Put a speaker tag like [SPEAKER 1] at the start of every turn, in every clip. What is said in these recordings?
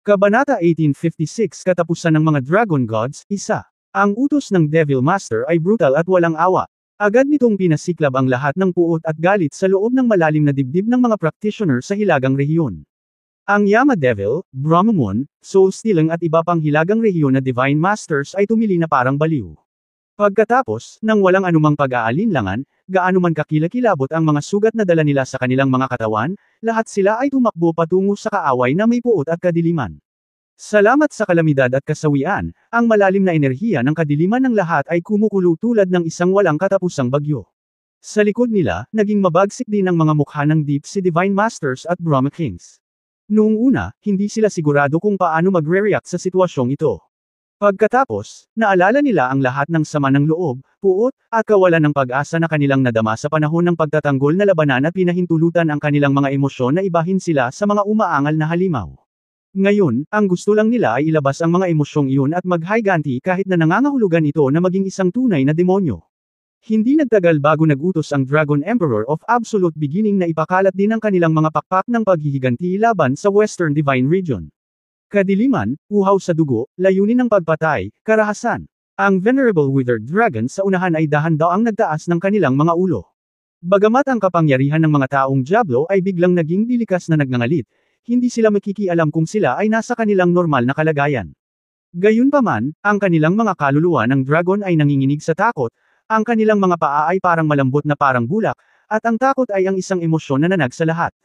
[SPEAKER 1] Kabanata 1856 Katapusan ng mga Dragon Gods, 1. Ang utos ng Devil Master ay brutal at walang awa. Agad nitong pinasiklab ang lahat ng puot at galit sa loob ng malalim na dibdib ng mga practitioner sa hilagang rehiyon. Ang Yama Devil, Brahmamon, Soul Stealing at iba pang hilagang rehiyon na Divine Masters ay tumili na parang baliw. Pagkatapos, nang walang anumang pag-aalinlangan, gaano man kakilakilabot ang mga sugat na dala nila sa kanilang mga katawan, lahat sila ay tumakbo patungo sa kaaway na may puot at kadiliman. Salamat sa kalamidad at kasawian, ang malalim na enerhiya ng kadiliman ng lahat ay kumukulo tulad ng isang walang katapusang bagyo. Sa likod nila, naging mabagsik din ang mga mukha ng Deep si Divine Masters at Brahma Kings. Noong una, hindi sila sigurado kung paano magre-react sa sitwasyong ito. Pagkatapos, naalala nila ang lahat ng sama ng loob, puot, at kawalan ng pag-asa na kanilang nadama sa panahon ng pagtatanggol na labanan at pinahintulutan ang kanilang mga emosyon na ibahin sila sa mga umaangal na halimaw. Ngayon, ang gusto lang nila ay ilabas ang mga emosyong iyon at maghiganti kahit na nangangahulugan ito na maging isang tunay na demonyo. Hindi nagtagal bago nagutos ang Dragon Emperor of Absolute Beginning na ipakalat din ang kanilang mga pakpak ng paghihiganti laban sa Western Divine Region. Kadiliman, uhaw sa dugo, layunin ng pagpatay, karahasan. Ang Venerable Withered Dragon sa unahan ay dahan-daang nagtaas ng kanilang mga ulo. Bagamat ang kapangyarihan ng mga taong Diablo ay biglang naging dilikas na nagngangalit, hindi sila makikialam kung sila ay nasa kanilang normal na kalagayan. Gayunpaman, ang kanilang mga kaluluwa ng dragon ay nanginginig sa takot, ang kanilang mga paa ay parang malambot na parang bulak, at ang takot ay ang isang emosyon na nanag sa lahat.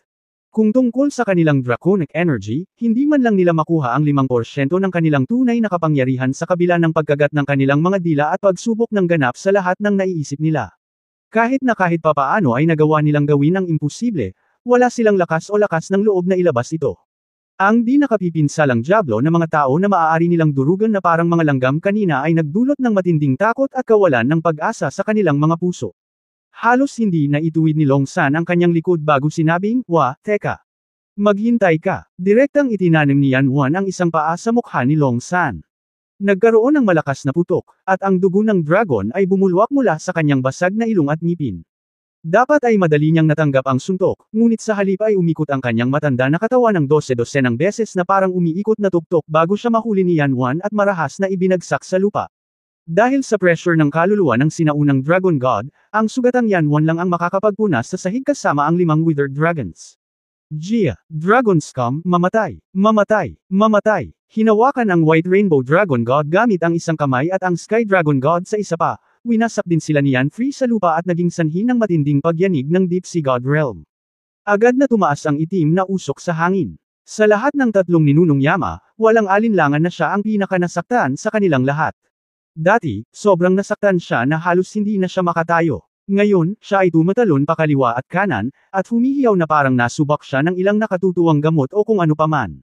[SPEAKER 1] Kung tungkol sa kanilang draconic energy, hindi man lang nila makuha ang 5% ng kanilang tunay na kapangyarihan sa kabila ng pagkagat ng kanilang mga dila at pagsubok ng ganap sa lahat ng naiisip nila. Kahit papaano ay nagawa nilang gawin ang imposible, wala silang lakas o lakas ng loob na ilabas ito. Ang di nakapipinsalang Diablo na mga tao na maaari nilang durugan na parang mga langgam kanina ay nagdulot ng matinding takot at kawalan ng pag-asa sa kanilang mga puso. Halos hindi na ituwid ni Long San ang kanyang likod bago sinabing, teka. Maghintay ka. Direktang itinanim ni Yan Wan ang isang paa sa mukha ni Long San. Nagkaroon ng malakas na putok, at ang dugo ng dragon ay bumulwak mula sa kanyang basag na ilong at ngipin. Dapat ay madali niyang natanggap ang suntok, ngunit sa halip ay umikot ang kanyang matanda na katawan ng 12 ng beses na parang umiikot na tuktok bago siya mahuli ni Yan Wan at marahas na ibinagsak sa lupa. Dahil sa pressure ng kaluluwa ng sinaunang Dragon God, ang sugatang Yan Wan lang ang makakapagpunas sa sahig kasama ang 5 withered dragons. Jia, Dragon Scum, mamatay, mamatay, mamatay. Hinawakan ang White Rainbow Dragon God gamit ang isang kamay at ang Sky Dragon God sa isa pa. Winasak din sila ni Yan Free sa lupa at naging sanhi ng matinding pagyanig ng Deep Sea God Realm. Agad na tumaas ang itim na usok sa hangin. Sa lahat ng tatlong ninunong Yama, walang alinlangan na siya ang pinakanasaktan sa kanilang lahat. Dati, sobrang nasaktan siya na halos hindi na siya makatayo. Ngayon, siya ay tumatalon pakaliwa at kanan, at humihiyaw na parang nasubak siya ng ilang nakatutuwang gamot o kung ano paman.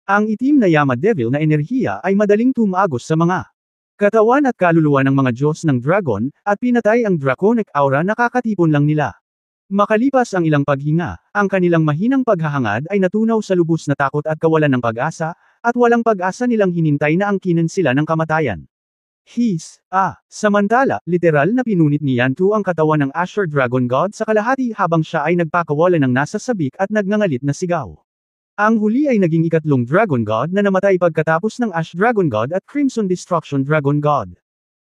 [SPEAKER 1] Ang itim na Yama Devil na enerhiya ay madaling tumagos sa mga katawan at kaluluwa ng mga Diyos ng Dragon, at pinatay ang draconic aura na kakatipon lang nila. Makalipas ang ilang paghinga, ang kanilang mahinang paghahangad ay natunaw sa lubos na takot at kawalan ng pag-asa, at walang pag-asa nilang hinintay na angkinan sila ng kamatayan. Samantala, literal na pinunit ni Yantu ang katawan ng Asher Dragon God sa kalahati habang siya ay nagpakawala ng nasa sabik at nagngangalit na sigaw. Ang huli ay naging ikatlong Dragon God na namatay pagkatapos ng Ash Dragon God at Crimson Destruction Dragon God.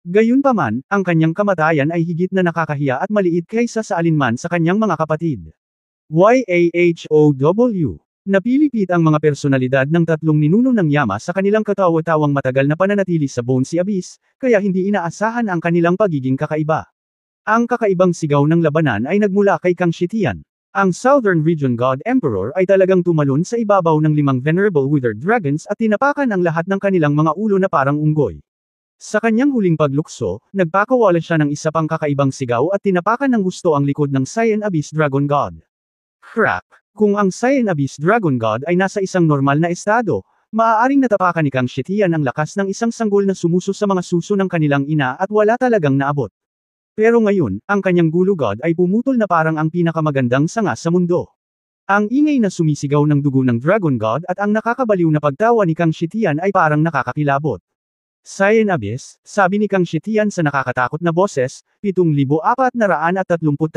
[SPEAKER 1] Gayunpaman, ang kanyang kamatayan ay higit na nakakahiya at maliit kaysa sa alinman sa kanyang mga kapatid. YAHOW Napilipit ang mga personalidad ng tatlong ninuno ng Yama sa kanilang katawa-tawang matagal na pananatili sa Bone Sea Abyss, kaya hindi inaasahan ang kanilang pagiging kakaiba. Ang kakaibang sigaw ng labanan ay nagmula kay Kang Shitian. Ang Southern Region God Emperor ay talagang tumalon sa ibabaw ng 5 Venerable Withered Dragons at tinapakan ang lahat ng kanilang mga ulo na parang unggoy. Sa kanyang huling paglukso, nagpakawala siya ng isa pang kakaibang sigaw at tinapakan ng gusto ang likod ng Cyan Abyss Dragon God. Crap! Kung ang Cyan Abyss Dragon God ay nasa isang normal na estado, maaaring natapakan ni Kang Shitian ang lakas ng isang sanggol na sumuso sa mga suso ng kanilang ina at wala talagang naabot. Pero ngayon, ang kanyang Gulu God ay pumutol na parang ang pinakamagandang sanga sa mundo. Ang ingay na sumisigaw ng dugo ng Dragon God at ang nakakabaliw na pagtawa ni Kang Shitian ay parang nakakakilabot. Cyan Abyss, sabi ni Kang Shitian sa nakakatakot na boses, 7,433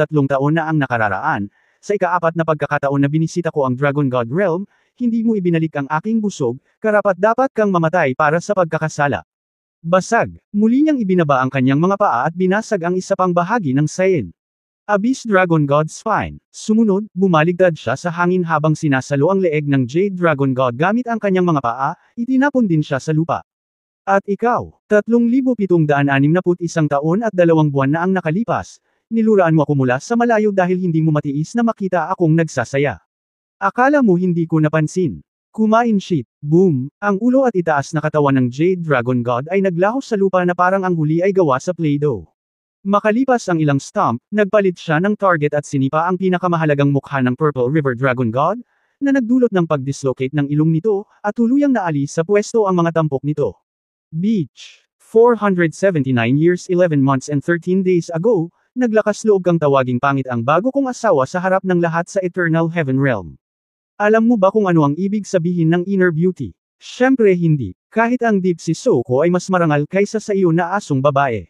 [SPEAKER 1] taon na ang nakararaan. Sa ika-4 na pagkakataon na binisita ko ang Dragon God Realm, hindi mo ibinalik ang aking busog, karapat-dapat kang mamatay para sa pagkakasala. Basag, muli niyang ibinaba ang kanyang mga paa at binasag ang isa pang bahagi ng Saiyan. Abyss Dragon God Spine. Sumunod, bumaligtad siya sa hangin habang sinasalo ang leeg ng Jade Dragon God gamit ang kanyang mga paa, itinapon din siya sa lupa. At ikaw, 3,761 taon at 2 buwan na ang nakalipas, niluraan mo ako mula sa malayo dahil hindi mo matiis na makita akong nagsasaya. Akala mo hindi ko napansin. Kumain shit. Boom! Ang ulo at itaas na katawan ng Jade Dragon God ay naglaho sa lupa na parang ang huli ay gawa sa Play-Doh. Makalipas ang ilang stomp, nagpalit siya ng target at sinipa ang pinakamahalagang mukha ng Purple River Dragon God, na nagdulot ng pag-dislocate ng ilong nito, at tuluyang naalis sa pwesto ang mga tampok nito. Beach. 479 years 11 months and 13 days ago, naglakas loob kang tawaging pangit ang bago kong asawa sa harap ng lahat sa Eternal Heaven Realm. Alam mo ba kung ano ang ibig sabihin ng inner beauty? Siyempre hindi, kahit ang Deep Sissoko ay mas marangal kaysa sa iyo na asong babae.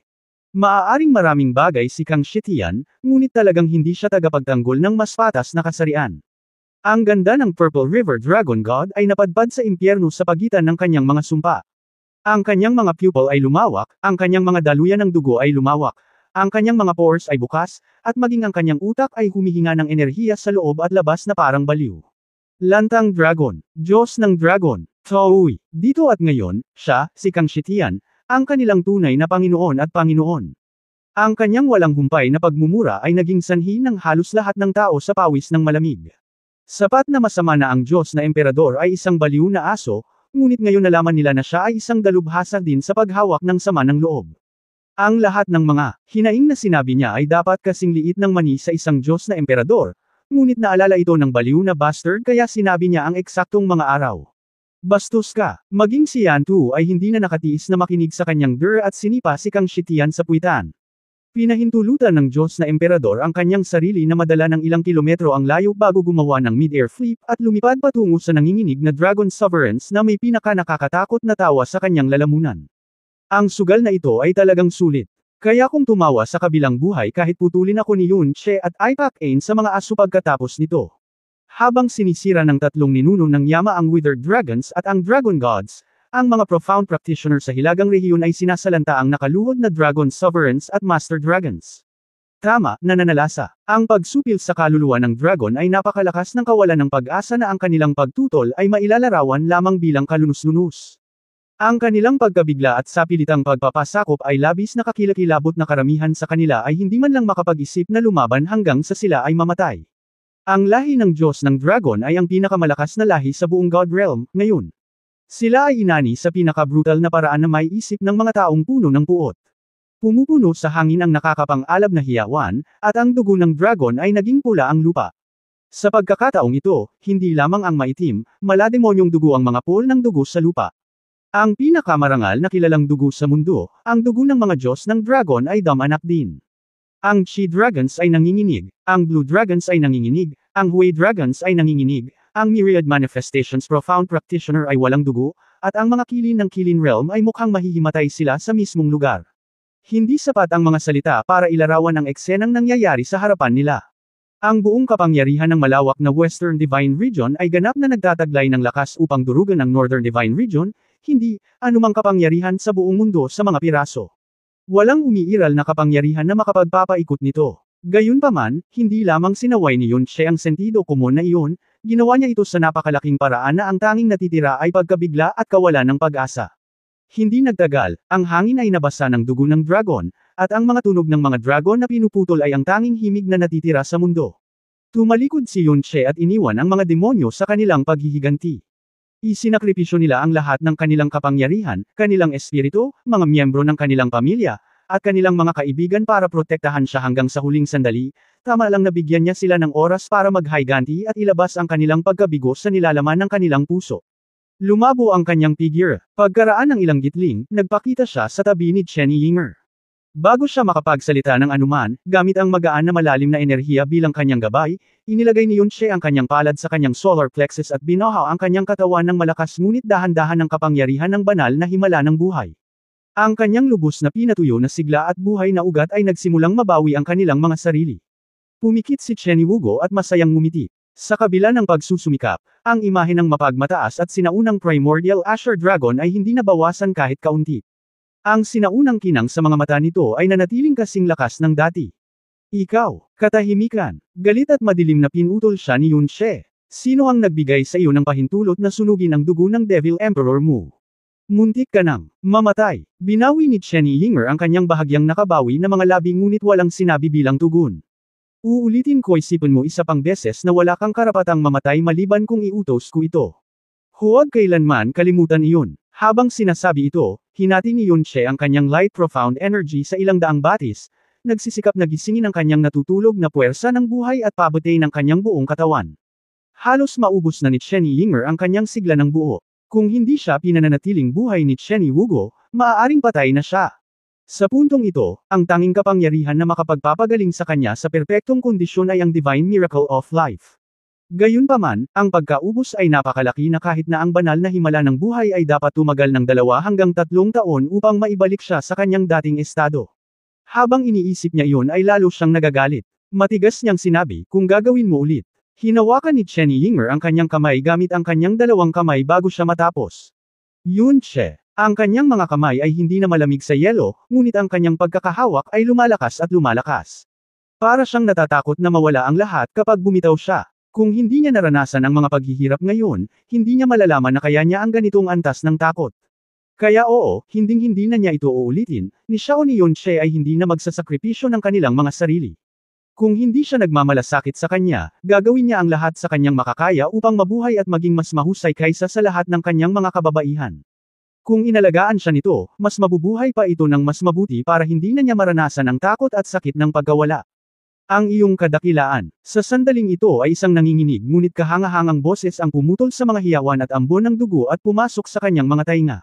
[SPEAKER 1] Maaaring maraming bagay si Kang Shitian, ngunit talagang hindi siya tagapagtanggol ng mas patas na kasarian. Ang ganda ng Purple River Dragon God ay napadpad sa impyerno sa pagitan ng kanyang mga sumpa. Ang kanyang mga pupil ay lumawak, ang kanyang mga daluyan ng dugo ay lumawak, ang kanyang mga pores ay bukas, at maging ang kanyang utak ay humihinga ng enerhiya sa loob at labas na parang baliw. Lantang Dragon, Diyos ng Dragon, Taoy. Dito at ngayon, siya, si Kang Shitian, ang kanilang tunay na Panginoon at Panginoon. Ang kanyang walang humpay na pagmumura ay naging sanhi ng halos lahat ng tao sa pawis ng malamig. Sapat na masama na ang Diyos na Emperador ay isang baliw na aso, ngunit ngayon nalaman nila na siya ay isang dalubhasa din sa paghawak ng sama ng loob. Ang lahat ng mga hinaing na sinabi niya ay dapat kasing liit ng mani sa isang Diyos na Emperador, ngunit naalala ito ng baliw na bastard kaya sinabi niya ang eksaktong mga araw. Bastos ka, maging si Yantu ay hindi na nakatiis na makinig sa kanyang at sinipa si Kang Shitian sa puwitan. Pinahintulutan ng Diyos na Emperador ang kanyang sarili na madala ng ilang kilometro ang layo bago gumawa ng mid-air flip at lumipad patungo sa nanginginig na Dragon Sovereigns na may pinaka-nakakatakot na tawa sa kanyang lalamunan. Ang sugal na ito ay talagang sulit. Kaya kung tumawa sa kabilang buhay kahit putulin ako ni Yun Che at Ipak-Ain sa mga aso pagkatapos nito. Habang sinisira ng tatlong ninuno ng Yama ang Withered Dragons at ang Dragon Gods, ang mga profound practitioner sa hilagang rehiyon ay sinasalanta ang nakaluhod na Dragon Sovereigns at Master Dragons. Tama, nananalasa. Ang pagsupil sa kaluluwa ng dragon ay napakalakas ng kawalan ng pag-asa na ang kanilang pagtutol ay mailalarawan lamang bilang kalunus-lunus. Ang kanilang pagkabigla at sapilitang pagpapasakop ay labis na kakilakilabot na karamihan sa kanila ay hindi man lang makapag-isip na lumaban hanggang sa sila ay mamatay. Ang lahi ng Diyos ng Dragon ay ang pinakamalakas na lahi sa buong God Realm, ngayon. Sila ay inani sa pinaka-brutal na paraan na may isip ng mga taong puno ng puot. Pumupuno sa hangin ang nakakapang-alab na hiyawan, at ang dugo ng dragon ay naging pula ang lupa. Sa pagkakataong ito, hindi lamang ang maitim, malademonyong dugo ang mga pool ng dugo sa lupa. Ang pinakamarangal na kilalang dugo sa mundo, ang dugo ng mga Diyos ng Dragon ay damanak din. Ang Chi Dragons ay nanginginig, ang Blue Dragons ay nanginginig, ang Hui Dragons ay nanginginig, ang Myriad Manifestations Profound Practitioner ay walang dugo, at ang mga kilin ng Kilin Realm ay mukhang mahihimatay sila sa mismong lugar. Hindi sapat ang mga salita para ilarawan ang eksenang nangyayari sa harapan nila. Ang buong kapangyarihan ng malawak na Western Divine Region ay ganap na nagtataglay ng lakas upang durugan ang Northern Divine Region, hindi anumang kapangyarihan sa buong mundo sa mga piraso. Walang umiiral na kapangyarihan na makapagpapaikot nito. Gayunpaman, hindi lamang sinaway ni Yun Che ang sentido komon na iyon, ginawa niya ito sa napakalaking paraan na ang tanging natitira ay pagkabigla at kawalan ng pag-asa. Hindi nagtagal, ang hangin ay nabasa ng dugo ng dragon, at ang mga tunog ng mga dragon na pinuputol ay ang tanging himig na natitira sa mundo. Tumalikod si Yun Che at iniwan ang mga demonyo sa kanilang paghihiganti. Isinakripisyo nila ang lahat ng kanilang kapangyarihan, kanilang espiritu, mga miyembro ng kanilang pamilya, at kanilang mga kaibigan para protektahan siya hanggang sa huling sandali, tama lang nabigyan niya sila ng oras para maghiganti at ilabas ang kanilang pagkabigo sa nilalaman ng kanilang puso. Lumabo ang kanyang figure. Pagkaraan ng ilang gitling, nagpakita siya sa tabi ni Chen Yinger. Bago siya makapagsalita ng anuman, gamit ang magaan na malalim na enerhiya bilang kanyang gabay, inilagay ni Yun Che ang kanyang palad sa kanyang solar plexus at binahaw ang kanyang katawan ng malakas ngunit dahan-dahan ng kapangyarihan ng banal na himala ng buhay. Ang kanyang lubos na pinatuyo na sigla at buhay na ugat ay nagsimulang mabawi ang kanilang mga sarili. Pumikit si Chen Wugo at masayang ngumiti. Sa kabila ng pagsusumikap, ang imahe ng mapagmataas at sinaunang primordial Asher Dragon ay hindi nabawasan kahit kaunti. Ang sinaunang kinang sa mga mata nito ay nanatiling kasing lakas ng dati. Ikaw, katahimikan, galit at madilim na pinutol siya ni Yun She. Sino ang nagbigay sa iyo ng pahintulot na sunugin ang dugo ng Devil Emperor mo? Muntik ka nang mamatay. Binawi ni Chen Yinger ang kanyang bahagyang nakabawi na mga labi ngunit walang sinabi bilang tugon. Uulitin ko, isipin mo isa pang beses na wala kang karapatang mamatay maliban kung iutos ko ito. Huwag kailanman kalimutan iyon. Habang sinasabi ito, hinati ni Yun She ang kanyang light profound energy sa ilang daang batis, nagsisikap na gisingin ang kanyang natutulog na puwersa ng buhay at pabatay ng kanyang buong katawan. Halos maubos na ni Chen Yinger ang kanyang sigla ng buo. Kung hindi siya pinananatiling buhay ni Chen Wugo, maaaring patay na siya. Sa puntong ito, ang tanging kapangyarihan na makapagpapagaling sa kanya sa perpektong kondisyon ay ang Divine Miracle of Life. Gayunpaman, ang pagkaubos ay napakalaki na kahit na ang banal na himala ng buhay ay dapat tumagal ng 2 hanggang 3 taon upang maibalik siya sa kanyang dating estado. Habang iniisip niya iyon ay lalo siyang nagagalit. Matigas niyang sinabi, kung gagawin mo ulit. Hinawakan ni Chen Yinger ang kanyang kamay gamit ang kanyang 2 kamay bago siya matapos. Yun She, ang kanyang mga kamay ay hindi na malamig sa yelo, ngunit ang kanyang pagkakahawak ay lumalakas at lumalakas. Para siyang natatakot na mawala ang lahat kapag bumitaw siya. Kung hindi niya naranasan ang mga paghihirap ngayon, hindi niya malalaman na kaya niya ang ganitong antas ng takot. Kaya oo, hinding-hindi na niya ito uulitin, ni Xiao ni Yun She ay hindi na magsasakripisyo ng kanilang mga sarili. Kung hindi siya nagmamalasakit sa kanya, gagawin niya ang lahat sa kanyang makakaya upang mabuhay at maging mas mahusay kaysa sa lahat ng kanyang mga kababaihan. Kung inalagaan siya nito, mas mabubuhay pa ito ng mas mabuti para hindi na niya maranasan ang takot at sakit ng pagkawala. Ang iyong kadakilaan. Sa sandaling ito ay isang nanginginig ngunit kahangahangang boses ang pumutol sa mga hiyawan at ambon ng dugo at pumasok sa kanyang mga tainga.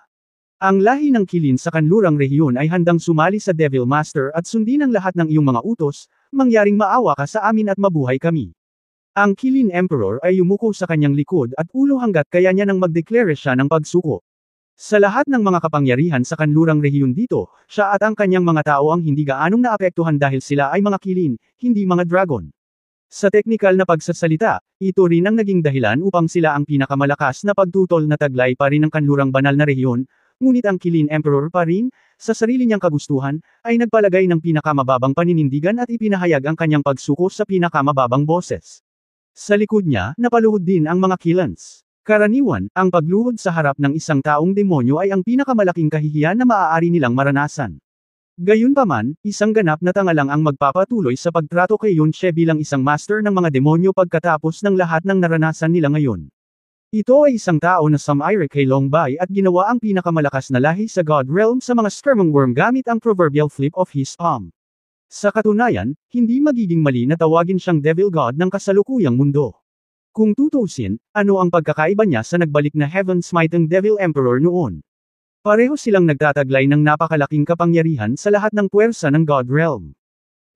[SPEAKER 1] Ang lahi ng Qilin sa kanlurang rehiyon ay handang sumali sa Devil Master at sundin ang lahat ng iyong mga utos, mangyaring maawa ka sa amin at mabuhay kami. Ang Qilin Emperor ay yumuko sa kanyang likod at ulo hanggat kaya niya nang magdeklara siya ng pagsuko. Sa lahat ng mga kapangyarihan sa kanlurang rehiyon dito, siya at ang kanyang mga tao ang hindi gaanong naapektuhan dahil sila ay mga Qilin, hindi mga dragon. Sa teknikal na pagsasalita, ito rin ang naging dahilan upang sila ang pinakamalakas na pagtutol na taglay pa rin ng kanlurang banal na rehiyon, ngunit ang Qilin Emperor pa rin, sa sarili niyang kagustuhan, ay nagpalagay ng pinakamababang paninindigan at ipinahayag ang kanyang pagsuko sa pinakamababang boses. Sa likod niya, napaluhod din ang mga Qilins. Karaniwan, ang pagluhod sa harap ng isang taong demonyo ay ang pinakamalaking kahihiyan na maaari nilang maranasan. Gayunpaman, isang ganap na tanga lang ang magpapatuloy sa pagtrato kay Yun She bilang isang master ng mga demonyo pagkatapos ng lahat ng naranasan nila ngayon. Ito ay isang tao na sumire kay Longbai at ginawa ang pinakamalakas na lahi sa God Realm sa mga sperming worm gamit ang proverbial flip of his palm. Sa katunayan, hindi magiging mali na tawagin siyang Devil God ng kasalukuyang mundo. Kung tutuusin, ano ang pagkakaiba niya sa nagbalik na Heaven-smiting Devil Emperor noon? Pareho silang nagtataglay ng napakalaking kapangyarihan sa lahat ng puwersa ng God Realm.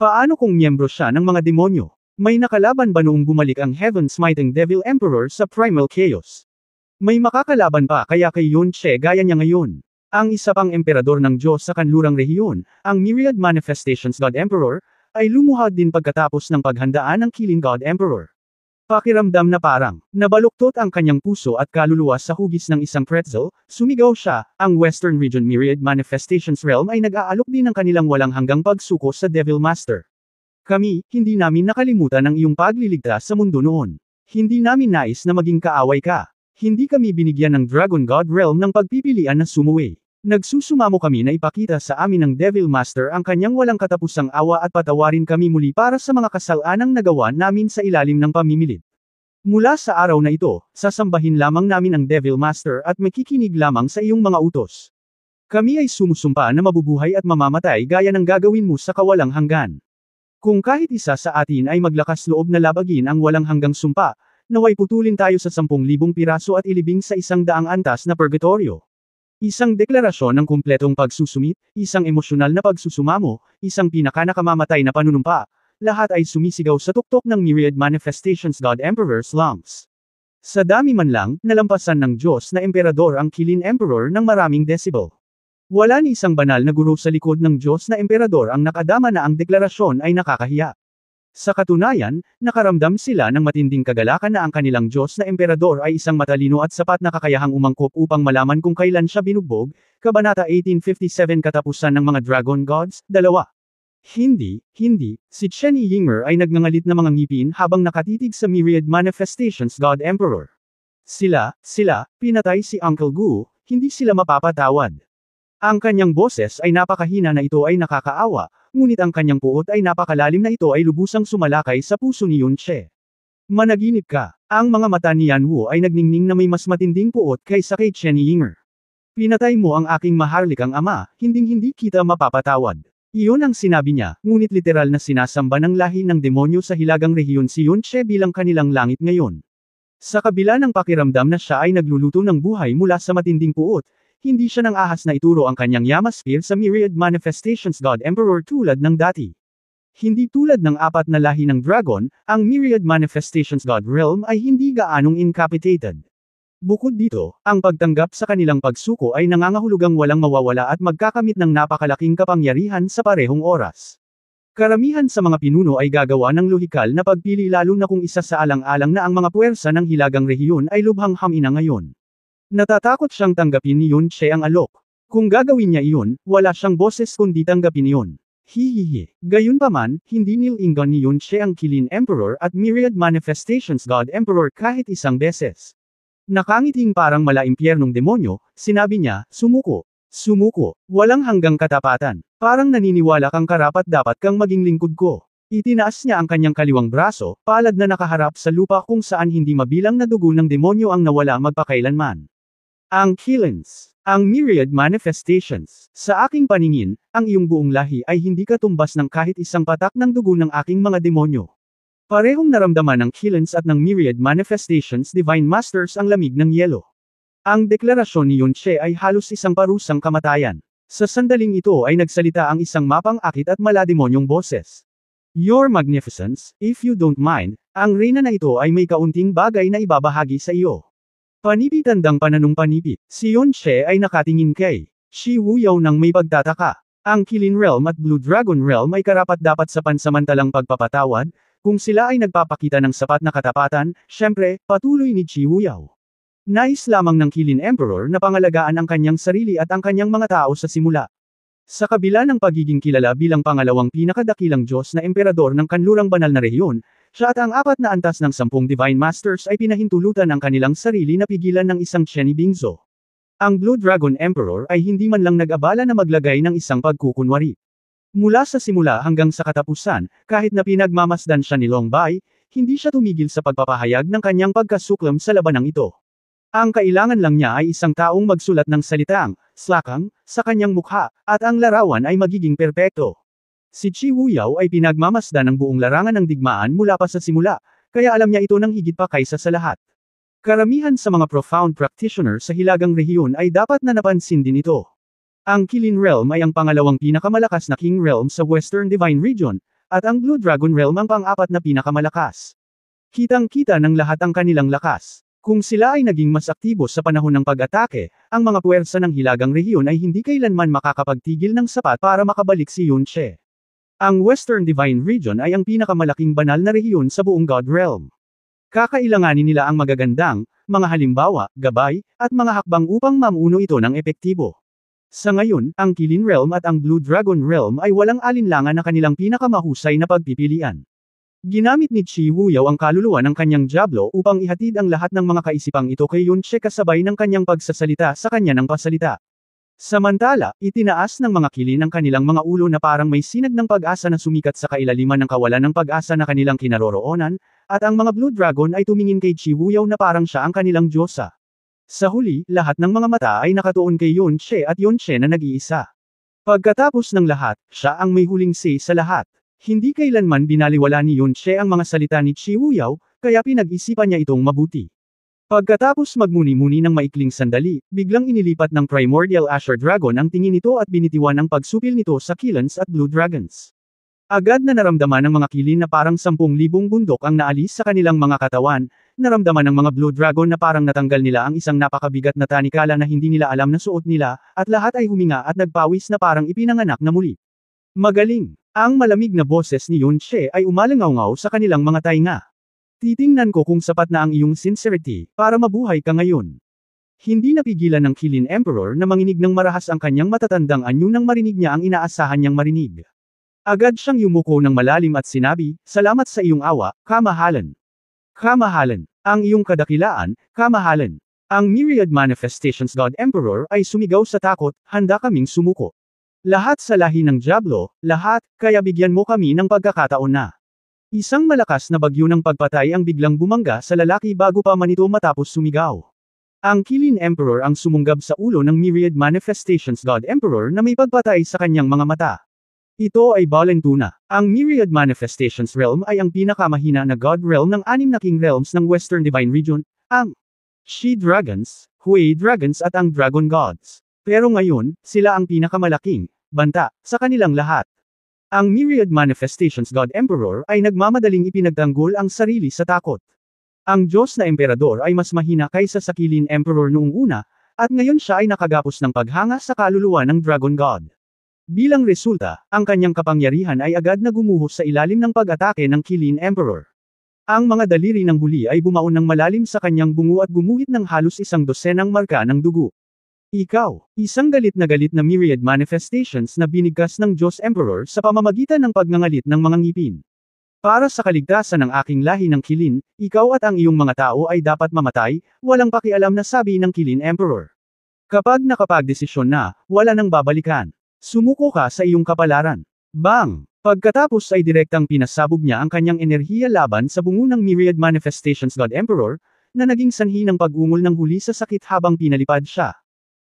[SPEAKER 1] Paano kung miyembro siya ng mga demonyo? May nakalaban ba noong bumalik ang Heaven-smiting Devil Emperor sa Primal Chaos? May makakalaban pa kaya kay Yun She gaya niya ngayon. Ang isa pang emperador ng Diyos sa kanlurang rehiyon, ang Myriad Manifestations God Emperor, ay lumuhad din pagkatapos ng paghandaan ng Qilin God Emperor. Pakiramdam na parang, nabaluktot ang kanyang puso at kaluluwa sa hugis ng isang pretzel, sumigaw siya, ang Western Region Myriad Manifestations Realm ay nag-aalok din ng kanilang walang hanggang pagsuko sa Devil Master. Kami, hindi namin nakalimutan ang iyong pagliligtas sa mundo noon. Hindi namin nais na maging kaaway ka. Hindi kami binigyan ng Dragon God Realm ng pagpipilian na sumuway. Nagsusumamo kami na ipakita sa amin ng Devil Master ang kanyang walang katapusang awa at patawarin kami muli para sa mga kasalanang nagawa namin sa ilalim ng pamimilit. Mula sa araw na ito, sasambahin lamang namin ang Devil Master at makikinig lamang sa iyong mga utos. Kami ay sumusumpa na mabubuhay at mamamatay gaya ng gagawin mo sa kawalang hanggan. Kung kahit isa sa atin ay maglakas loob na labagin ang walang hanggang sumpa, naway putulin tayo sa 10,000 piraso at ilibing sa 100 antas na purgatorio. Isang deklarasyon ng kumpletong pagsusumit, isang emosyonal na pagsusumamo, isang pinakanakamamatay na panunumpa, lahat ay sumisigaw sa tuktok ng Myriad Manifestations God Emperor's lungs. Sa dami man lang, nalampasan ng Diyos na emperador ang Qilin Emperor ng maraming decibel. Wala ni isang banal na guro sa likod ng Diyos na emperador ang nakadama na ang deklarasyon ay nakakahiya. Sa katunayan, nakaramdam sila ng matinding kagalakan na ang kanilang Diyos na emperador ay isang matalino at sapat na kakayahang umangkop upang malaman kung kailan siya binugbog. Kabanata 1857 Katapusan ng mga Dragon Gods, 2. Hindi, si Chen Yinger ay nagngangalit na mga ngipin habang nakatitig sa myriad manifestations God Emperor. Sila, pinatay si Uncle Gu, hindi sila mapapatawad. Ang kanyang boses ay napakahina na ito ay nakakaawa, ngunit ang kanyang puot ay napakalalim na ito ay lubusang sumalakay sa puso ni Yun Che. Managinip ka, ang mga mata ni Yan Wu ay nagningning na may mas matinding puot kaysa kay Chen Yinger. Pinatay mo ang aking maharlikang ama, hinding-hindi kita mapapatawad. Iyon ang sinabi niya, ngunit literal na sinasamba ng lahi ng demonyo sa hilagang rehiyon si Yun Che bilang kanilang langit ngayon. Sa kabila ng pakiramdam na siya ay nagluluto ng buhay mula sa matinding puot, hindi siya nang ahas na ituro ang kanyang Yamasphere sa myriad manifestations God Emperor tulad ng dati. Hindi tulad ng apat na lahi ng dragon, ang myriad manifestations God Realm ay hindi gaanong incapacitated. Bukod dito, ang pagtanggap sa kanilang pagsuko ay nangangahulugang walang mawawala at magkakamit ng napakalaking kapangyarihan sa parehong oras. Karamihan sa mga pinuno ay gagawa ng lohikal na pagpili lalo na kung isa sa alang-alang na ang mga puwersa ng hilagang rehiyon ay lubhang hamina ngayon. Natatakot siyang tanggapin ni Yun Che ang alok. Kung gagawin niya iyon, wala siyang boses kundi tanggapin iyon. Hihihi. Gayunpaman, hindi nilingan ni Yun Che ang Qilin Emperor at myriad manifestations God Emperor kahit isang beses. Nakangiting parang malaimpyernong demonyo, sinabi niya, sumuko. Sumuko. Walang hanggang katapatan. Parang naniniwala kang karapat-dapat kang maging lingkod ko. Itinaas niya ang kanyang kaliwang braso, palad na nakaharap sa lupa kung saan hindi mabilang na dugo ng demonyo ang nawala magpakailanman. Ang Qilins. Ang myriad manifestations. Sa aking paningin, ang iyong buong lahi ay hindi katumbas ng kahit isang patak ng dugo ng aking mga demonyo. Parehong naramdaman ng Qilins at ng myriad manifestations Divine Masters ang lamig ng yelo. Ang deklarasyon ni Yun Che ay halos isang parusang kamatayan. Sa sandaling ito ay nagsalita ang isang mapang-akit at malademonyong boses. Your Magnificence, if you don't mind, ang reyna na ito ay may kaunting bagay na ibabahagi sa iyo. Panipit-tandang pananong panipit, si Yun Che ay nakatingin kay Shi Wuyao nang may pagtataka. Ang Qilin Realm at Blue Dragon Realm ay karapat-dapat sa pansamantalang pagpapatawad, kung sila ay nagpapakita ng sapat na katapatan, syempre, patuloy ni Shi Wuyao. Nais lamang ng Qilin Emperor na pangalagaan ang kanyang sarili at ang kanyang mga tao sa simula. Sa kabila ng pagiging kilala bilang pangalawang pinakadakilang Diyos na emperador ng kanlurang banal na rehiyon, siya at ang apat na antas ng 10 Divine Masters ay pinahintulutan ang kanilang sarili na pigilan ng isang Cheni Bingzo. Ang Blue Dragon Emperor ay hindi man lang nag-abala na maglagay ng isang pagkukunwari. Mula sa simula hanggang sa katapusan, kahit na pinagmamasdan siya ni Long Bai, hindi siya tumigil sa pagpapahayag ng kanyang pagkasuklam sa labanang ito. Ang kailangan lang niya ay isang taong magsulat ng salitang, slakang, sa kanyang mukha, at ang larawan ay magiging perpekto. Si Shi Wuyao ay pinagmamasdan ng buong larangan ng digmaan mula pa sa simula, kaya alam niya ito ng higit pa kaysa sa lahat. Karamihan sa mga profound practitioner sa hilagang rehiyon ay dapat na napansin din ito. Ang Qilin Realm ay ang pangalawang pinakamalakas na King Realm sa Western Divine Region, at ang Blue Dragon Realm ang pang-apat na pinakamalakas. Kitang-kita ng lahat ang kanilang lakas. Kung sila ay naging mas aktibo sa panahon ng pag-atake, ang mga puwersa ng hilagang rehiyon ay hindi kailanman makakapagtigil ng sapat para makabalik si Yun Che. Ang Western Divine Region ay ang pinakamalaking banal na rehiyon sa buong God Realm. Kakailanganin nila ang magagandang, mga halimbawa, gabay, at mga hakbang upang mamuno ito ng epektibo. Sa ngayon, ang Qilin Realm at ang Blue Dragon Realm ay walang alinlangan na kanilang pinakamahusay na pagpipilian. Ginamit ni Shi Wuyao ang kaluluwa ng kanyang Diablo upang ihatid ang lahat ng mga kaisipang ito kay Yun Che kasabay ng kanyang pagsasalita sa kanya ng pasalita. Samantala, itinaas ng mga Qilin ang kanilang mga ulo na parang may sinag ng pag-asa na sumikat sa kailaliman ng kawalan ng pag-asa na kanilang kinaroroonan, at ang mga Blue Dragon ay tumingin kay Shi Wuyao na parang siya ang kanilang diyosa. Sa huli, lahat ng mga mata ay nakatuon kay Yun Che at Yun Che na nag-iisa. Pagkatapos ng lahat, siya ang may huling say sa lahat. Hindi kailanman binaliwala ni Yun Che ang mga salita ni Shi Wuyao, kaya pinag-isipan niya itong mabuti. Pagkatapos magmuni-muni ng maikling sandali, biglang inilipat ng Primordial Asher Dragon ang tingin nito at binitiwan ang pagsupil nito sa Qilins at Blue Dragons. Agad na naramdaman ng mga Qilin na parang 10,000 bundok ang naalis sa kanilang mga katawan, naramdaman ng mga Blue Dragon na parang natanggal nila ang isang napakabigat na tanikala na hindi nila alam na suot nila, at lahat ay huminga at nagpawis na parang ipinanganak na muli. Magaling! Ang malamig na boses ni Yunche ay umalangaw-ngaw sa kanilang mga tainga. Titingnan ko kung sapat na ang iyong sincerity, para mabuhay ka ngayon. Hindi napigilan ng Qilin Emperor na manginig ng marahas ang kanyang matatandang anyo nang marinig niya ang inaasahan niyang marinig. Agad siyang yumuko ng malalim at sinabi, "Salamat sa iyong awa, kamahalan. Kamahalan. Ang iyong kadakilaan, kamahalan." Ang Myriad Manifestations God Emperor ay sumigaw sa takot, "Handa kaming sumuko. Lahat sa lahi ng Diablo, lahat, kaya bigyan mo kami ng pagkakataon na." Isang malakas na bagyo ng pagpatay ang biglang bumangga sa lalaki bago pa man ito matapos sumigaw. Ang Qilin Emperor ang sumunggab sa ulo ng Myriad Manifestations God Emperor na may pagpatay sa kanyang mga mata. Ito ay Valentuna. Ang Myriad Manifestations Realm ay ang pinakamahina na God Realm ng 6 na King Realms ng Western Divine Region, ang She Dragons, Hui Dragons at ang Dragon Gods. Pero ngayon, sila ang pinakamalaking banta sa kanilang lahat. Ang Myriad Manifestations God Emperor ay nagmamadaling ipinagtanggol ang sarili sa takot. Ang Diyos na Emperador ay mas mahina kaysa sa Qilin Emperor noong una, at ngayon siya ay nakagapos ng paghanga sa kaluluwa ng Dragon God. Bilang resulta, ang kanyang kapangyarihan ay agad na gumuhos sa ilalim ng pag-atake ng Qilin Emperor. Ang mga daliri ng huli ay bumaon ng malalim sa kanyang bungo at gumuhit ng halos 100 marka ng dugo. Ikaw, isang galit na Myriad Manifestations na binigkas ng Diyos Emperor sa pamamagitan ng pagngangalit ng mga ngipin. Para sa kaligtasan ng aking lahi ng Qilin, ikaw at ang iyong mga tao ay dapat mamatay, walang pakialam na sabi ng Qilin Emperor. Kapag nakapagdesisyon na, wala nang babalikan. Sumuko ka sa iyong kapalaran. Bang! Pagkatapos ay direktang pinasabog niya ang kanyang enerhiya laban sa bungo ng Myriad Manifestations God Emperor, na naging sanhi ng pag-ungol ng huli sa sakit habang pinalipad siya.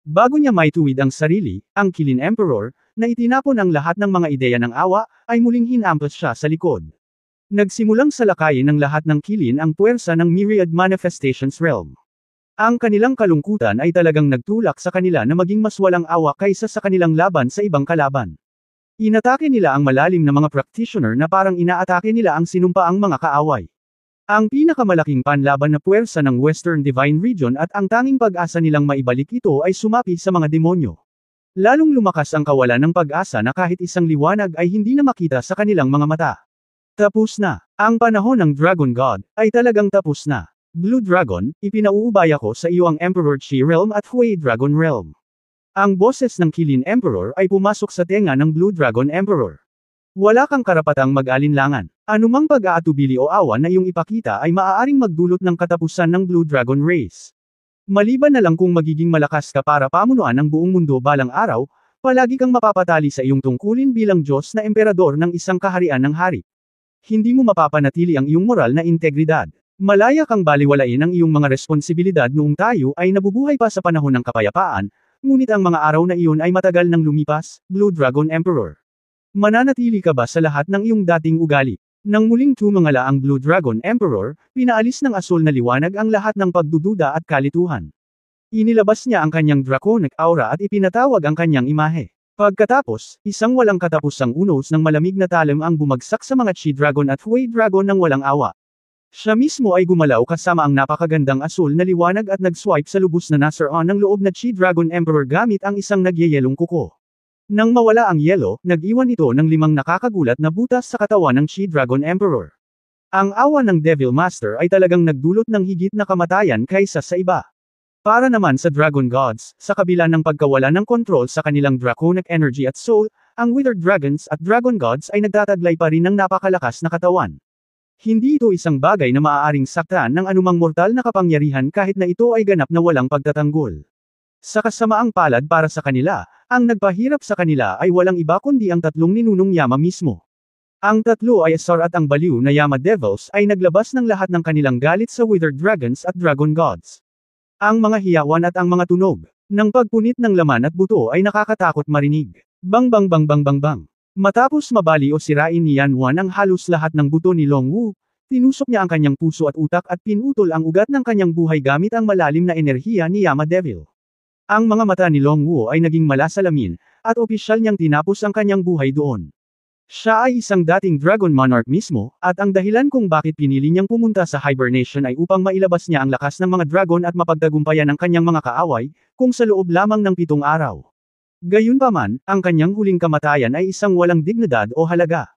[SPEAKER 1] Bago niya maituwid ang sarili, ang Qilin Emperor, na itinapon ang lahat ng mga ideya ng awa, ay muling hinampas siya sa likod. Nagsimulang salakayin ng lahat ng Qilin ang puwersa ng Myriad Manifestations Realm. Ang kanilang kalungkutan ay talagang nagtulak sa kanila na maging mas walang awa kaysa sa kanilang laban sa ibang kalaban. Inatake nila ang malalim na mga practitioner na parang inaatake nila ang sinumpaang mga kaaway. Ang pinakamalaking panlaban na puwersa ng Western Divine Region at ang tanging pag-asa nilang maibalik ito ay sumapi sa mga demonyo. Lalong lumakas ang kawalan ng pag-asa na kahit isang liwanag ay hindi na makita sa kanilang mga mata. Tapos na. Ang panahon ng Dragon God ay talagang tapos na. Blue Dragon, ipinauubaya ko sa iyo ang Emperor Chi Realm at Hui Dragon Realm. Ang boses ng Qilin Emperor ay pumasok sa tenga ng Blue Dragon Emperor. Wala kang karapatang mag-alinlangan. Anumang pag-aatubili o awa na iyong ipakita ay maaaring magdulot ng katapusan ng Blue Dragon Race. Maliban na lang kung magiging malakas ka para pamunuan ang buong mundo balang araw, palagi kang mapapatali sa iyong tungkulin bilang Diyos na Emperador ng isang kaharian ng hari. Hindi mo mapapanatili ang iyong moral na integridad. Malaya kang baliwalain ang iyong mga responsibilidad noong tayo ay nabubuhay pa sa panahon ng kapayapaan, ngunit ang mga araw na iyon ay matagal nang lumipas, Blue Dragon Emperor. Mananatili ka ba sa lahat ng iyong dating ugali? Nang muling tumangala ang Blue Dragon Emperor, pinaalis ng asul na liwanag ang lahat ng pagdududa at kalituhan. Inilabas niya ang kanyang draconic aura at ipinatawag ang kanyang imahe. Pagkatapos, isang walang katapusang unos ng malamig na talim ang bumagsak sa mga Chi Dragon at Hui Dragon ng walang awa. Siya mismo ay gumalaw kasama ang napakagandang asul na liwanag at nag-swipe sa lubos na nasaroon ng loob na Chi Dragon Emperor gamit ang isang nagyayelong kuko. Nang mawala ang yelo, nag-iwan ito ng 5 nakakagulat na butas sa katawan ng Chi Dragon Emperor. Ang awa ng Devil Master ay talagang nagdulot ng higit na kamatayan kaysa sa iba. Para naman sa Dragon Gods, sa kabila ng pagkawala ng kontrol sa kanilang draconic energy at soul, ang Withered Dragons at Dragon Gods ay nagtataglay pa rin ng napakalakas na katawan. Hindi ito isang bagay na maaaring saktan ng anumang mortal na kapangyarihan kahit na ito ay ganap na walang pagtatanggol. Sa kasamaang palad para sa kanila, ang nagpahirap sa kanila ay walang iba kundi ang 3 ninunong Yama mismo. Ang 3 ay Asar at ang baliw na Yama Devils ay naglabas ng lahat ng kanilang galit sa Withered Dragons at Dragon Gods. Ang mga hiyawan at ang mga tunog ng pagpunit ng laman at buto ay nakakatakot marinig. Bang bang bang bang bang bang. Matapos mabali o sirain ni Yan Wan ang halos lahat ng buto ni Long Wu, tinusok niya ang kanyang puso at utak at pinutol ang ugat ng kanyang buhay gamit ang malalim na enerhiya ni Yama Devil. Ang mga mata ni Long Wu ay naging malasalamin, at opisyal niyang tinapos ang kanyang buhay doon. Siya ay isang dating Dragon Monarch mismo, at ang dahilan kung bakit pinili niyang pumunta sa hibernation ay upang mailabas niya ang lakas ng mga dragon at mapagtagumpayan ang kanyang mga kaaway, kung sa loob lamang ng 7 araw. Gayunpaman, ang kanyang huling kamatayan ay isang walang dignidad o halaga.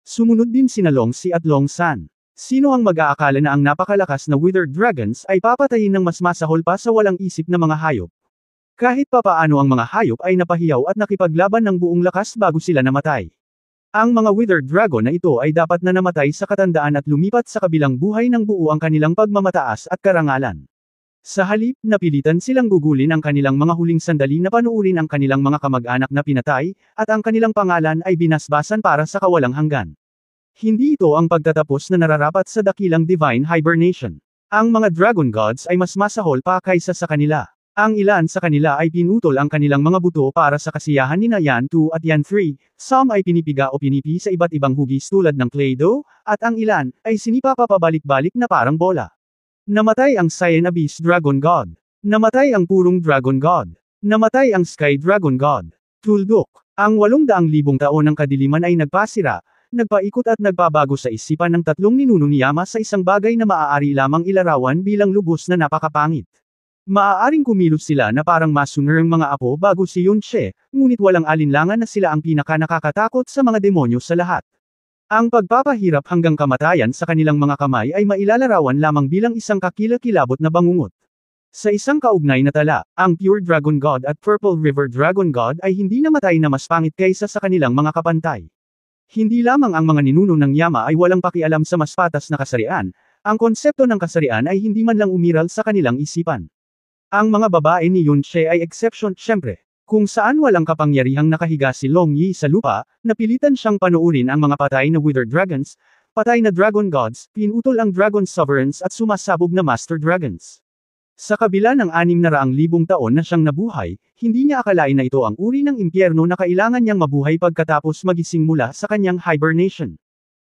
[SPEAKER 1] Sumunod din sina Longxi at Longsan. Sino ang mag-aakala na ang napakalakas na withered dragons ay papatayin ng mas masahol pa sa walang isip na mga hayop? Kahit papaano ang mga hayop ay napahiyaw at nakipaglaban ng buong lakas bago sila namatay. Ang mga withered dragon na ito ay dapat na namatay sa katandaan at lumipat sa kabilang buhay ng buo ang kanilang pagmamataas at karangalan. Sa halip, napilitan silang gugulin ang kanilang mga huling sandali na panuurin ang kanilang mga kamag-anak na pinatay, at ang kanilang pangalan ay binasbasan para sa kawalang hanggan. Hindi ito ang pagtatapos na nararapat sa dakilang divine hibernation. Ang mga dragon gods ay mas masahol pa kaysa sa kanila. Ang ilan sa kanila ay pinutol ang kanilang mga buto para sa kasiyahan ni Yan 2 at Yan 3, some ay pinipiga o pinipi sa iba't ibang hugis tulad ng clay dough, at ang ilan ay sinipa papabalik-balik na parang bola. Namatay ang Cyan Abyss Dragon God. Namatay ang Purong Dragon God. Namatay ang Sky Dragon God. Tuldok. Ang 800,000 taon ng kadiliman ay nagpasira, nagpaikot at nagpabago sa isipan ng tatlong ninuno ni Yama sa isang bagay na maaari lamang ilarawan bilang lubos na napakapangit. Maaaring kumilos sila na parang masunerang mga apo bago si Yunche, ngunit walang alinlangan na sila ang pinaka-nakakatakot sa mga demonyo sa lahat. Ang pagpapahirap hanggang kamatayan sa kanilang mga kamay ay mailalarawan lamang bilang isang kakilakilabot na bangungot. Sa isang kaugnay na tala, ang Pure Dragon God at Purple River Dragon God ay hindi namatay na mas pangit kaysa sa kanilang mga kapantay. Hindi lamang ang mga ninuno ng Yama ay walang pakialam sa mas patas na kasarian, ang konsepto ng kasarian ay hindi man lang umiral sa kanilang isipan. Ang mga babae ni Yunche ay exception, syempre. Kung saan walang kapangyarihang nakahiga si Long Yi sa lupa, napilitan siyang panuurin ang mga patay na withered dragons, patay na dragon gods, pinutol ang dragon sovereigns at sumasabog na master dragons. Sa kabila ng 600,000 taon na siyang nabuhay, hindi niya akalain na ito ang uri ng impyerno na kailangan niyang mabuhay pagkatapos magising mula sa kanyang hibernation.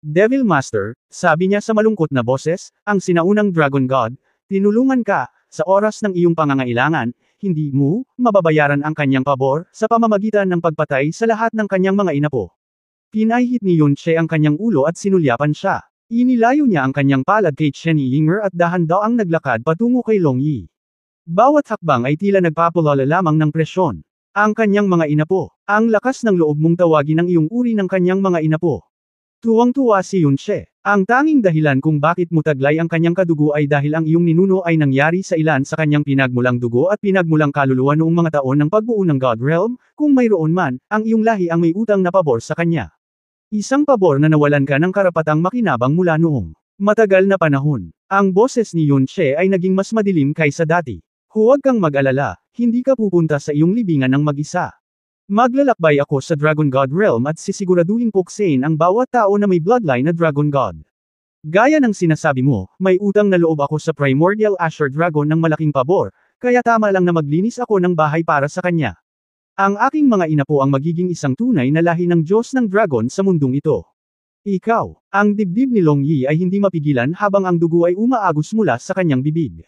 [SPEAKER 1] Devil Master, sabi niya sa malungkot na boses, ang sinaunang Dragon God, tinulungan ka, sa oras ng iyong pangangailangan, hindi mo, mababayaran ang kanyang pabor, sa pamamagitan ng pagpatay sa lahat ng kanyang mga inapo. Pinahit ni Yunche ang kanyang ulo at sinulyapan siya. Inilayo niya ang kanyang palad kay Chen Yinger at dahan-daang naglakad patungo kay Long Yi. Bawat hakbang ay tila nagpapalala lamang ng presyon. Ang kanyang mga inapo. Ang lakas ng loob mong tawagin ang iyong uri ng kanyang mga inapo. Tuwang-tuwa si Yunche. Ang tanging dahilan kung bakit mo taglay ang kanyang kadugo ay dahil ang iyong ninuno ay nangyari sa ilan sa kanyang pinagmulang dugo at pinagmulang kaluluwa noong mga taon ng pagbuo ng God Realm, kung mayroon man, ang iyong lahi ang may utang na pabor sa kanya. Isang pabor na nawalan ka ng karapatang makinabang mula noong matagal na panahon. Ang boses ni Yunche ay naging mas madilim kaysa dati. Huwag kang mag-alala, hindi ka pupunta sa iyong libingan ng mag-isa. Maglalakbay ako sa Dragon God Realm at sisiguraduhin puksain ang bawat tao na may bloodline na Dragon God. Gaya ng sinasabi mo, may utang na loob ako sa Primordial Asher Dragon ng malaking pabor, kaya tama lang na maglinis ako ng bahay para sa kanya. Ang aking mga inapo ang magiging isang tunay na lahi ng Diyos ng Dragon sa mundong ito. Ikaw, ang dibdib ni Long Yi ay hindi mapigilan habang ang dugo ay umaagos mula sa kanyang bibig.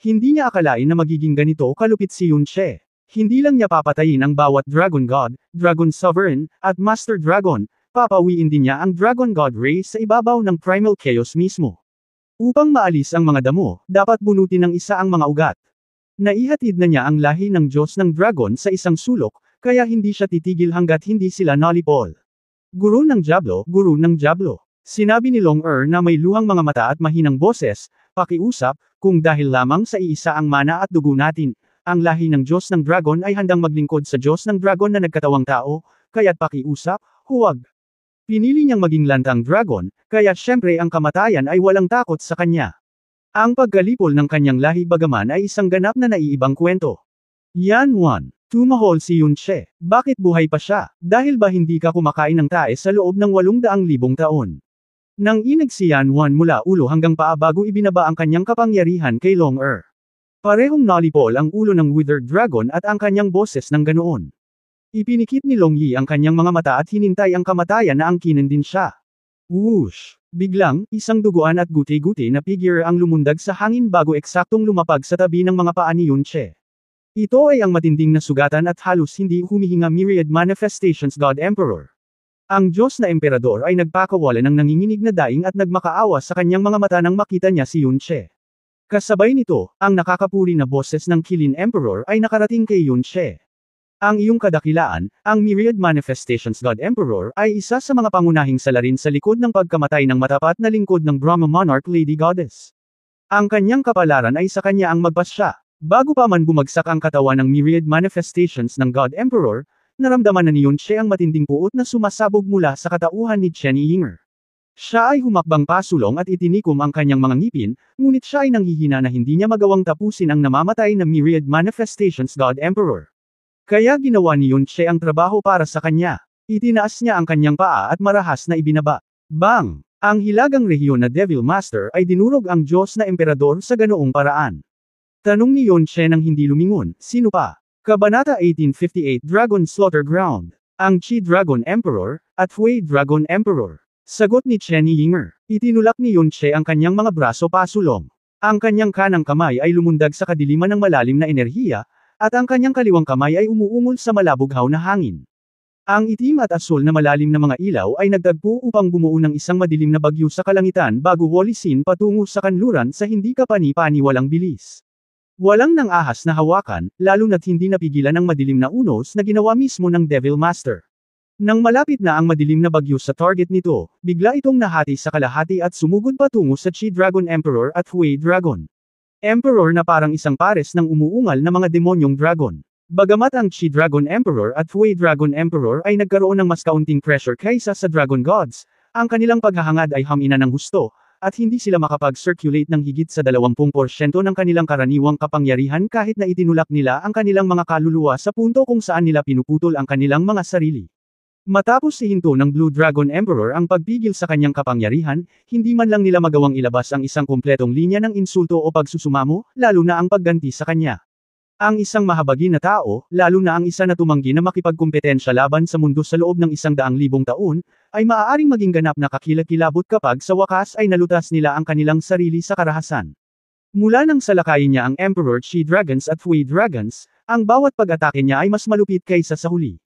[SPEAKER 1] Hindi niya akalain na magiging ganito kalupit si Yunche. Hindi lang niya papatayin ang bawat Dragon God, Dragon Sovereign, at Master Dragon, papawiin din niya ang Dragon God race sa ibabaw ng Primal Chaos mismo. Upang maalis ang mga damo, dapat bunutin ng isa ang mga ugat. Naihatid na niya ang lahi ng Diyos ng Dragon sa isang sulok, kaya hindi siya titigil hanggat hindi sila nalipol. Guro ng Diablo, guro ng Diablo. Sinabi ni Long na may luhang mga mata at mahinang boses, pakiusap, kung dahil lamang sa iisa ang mana at dugo natin, ang lahi ng Diyos ng Dragon ay handang maglingkod sa Diyos ng Dragon na nagkatawang tao, kaya't pakiusap, huwag. Pinili niyang maging lantang dragon, kaya syempre ang kamatayan ay walang takot sa kanya. Ang pagkalipol ng kanyang lahi bagaman ay isang ganap na naiibang kwento. Yan 1. Tumahol si Yunche. Bakit buhay pa siya? Dahil ba hindi ka kumakain ng tae sa loob ng 800,000 taon? Nang inag si Yan 1 mula ulo hanggang paa bago ibinaba ang kanyang kapangyarihan kay Long Parehong nalipol ang ulo ng withered dragon at ang kanyang boses ng ganoon. Ipinikit ni Long Yi ang kanyang mga mata at hinintay ang kamatayan na angkinin din siya. Whoosh! Biglang, isang duguan at guti-guti na figure ang lumundag sa hangin bago eksaktong lumapag sa tabi ng mga paa ni Yunche. Ito ay ang matinding na sugatan at halos hindi humihinga myriad manifestations God Emperor. Ang Diyos na Emperador ay nagpakawala ng nanginginig na daing at nagmakaawa sa kanyang mga mata nang makita niya si Yunche. Kasabay nito, ang nakakapuri na boses ng Kilin Emperor ay nakarating kay Yunche. Ang iyong kadakilaan, ang Myriad Manifestations God Emperor, ay isa sa mga pangunahing salarin sa likod ng pagkamatay ng matapat na lingkod ng Brahma Monarch Lady Goddess. Ang kanyang kapalaran ay sa kanya ang magpasya. Bago pa man bumagsak ang katawan ng Myriad Manifestations ng God Emperor, naramdaman na ni Yunche ang matinding puot na sumasabog mula sa katauhan ni Chen Yinger. Siya ay humakbang pasulong at itinikom ang kanyang mga ngipin, ngunit siya ay nanghihina na hindi niya magawang tapusin ang namamatay na Myriad Manifestations God Emperor. Kaya ginawa ni Yunche ang trabaho para sa kanya. Itinaas niya ang kanyang paa at marahas na ibinaba. Bang! Ang hilagang rehiyon na Devil Master ay dinurog ang Diyos na Emperador sa ganoong paraan. Tanong ni Yunche nang hindi lumingon, sino pa? Kabanata 1858 Dragon Slaughter Ground. Ang Chi Dragon Emperor, at Hui Dragon Emperor. Sagot ni Chen Yinger. Itinulak ni Yunche ang kanyang mga braso pasulong. Ang kanyang kanang kamay ay lumundag sa kadiliman ng malalim na enerhiya, at ang kanyang kaliwang kamay ay umuungol sa malabughaw na hangin. Ang itim at asul na malalim na mga ilaw ay nagtagpo upang bumuo ng isang madilim na bagyo sa kalangitan bago walisin patungo sa kanluran sa hindi kapani-pani walang bilis. Walang nang ahas na hawakan, lalo na't hindi napigilan ang madilim na unos na ginawa mismo ng Devil Master. Nang malapit na ang madilim na bagyo sa target nito, bigla itong nahati sa kalahati at sumugod patungo sa Chi Dragon Emperor at Hui Dragon Emperor na parang isang pares ng umuungal na mga demonyong dragon. Bagamat ang Chi Dragon Emperor at Hui Dragon Emperor ay nagkaroon ng mas kaunting pressure kaysa sa Dragon Gods, ang kanilang paghahangad ay hamina ng husto, at hindi sila makapag-circulate ng higit sa 20% ng kanilang karaniwang kapangyarihan kahit na itinulak nila ang kanilang mga kaluluwa sa punto kung saan nila pinuputol ang kanilang mga sarili. Matapos ihinto ng Blue Dragon Emperor ang pagpigil sa kanyang kapangyarihan, hindi man lang nila magawang ilabas ang isang kumpletong linya ng insulto o pagsusumamo, lalo na ang pagganti sa kanya. Ang isang mahabagi na tao, lalo na ang isa na tumanggi na makipagkumpetensya laban sa mundo sa loob ng 100,000 taon, ay maaaring maging ganap na kakilakilabot kapag sa wakas ay nalutas nila ang kanilang sarili sa karahasan. Mula nang salakayin niya ang Emperor Chi Dragons at Hui Dragons, ang bawat pag-atake niya ay mas malupit kaysa sa huli.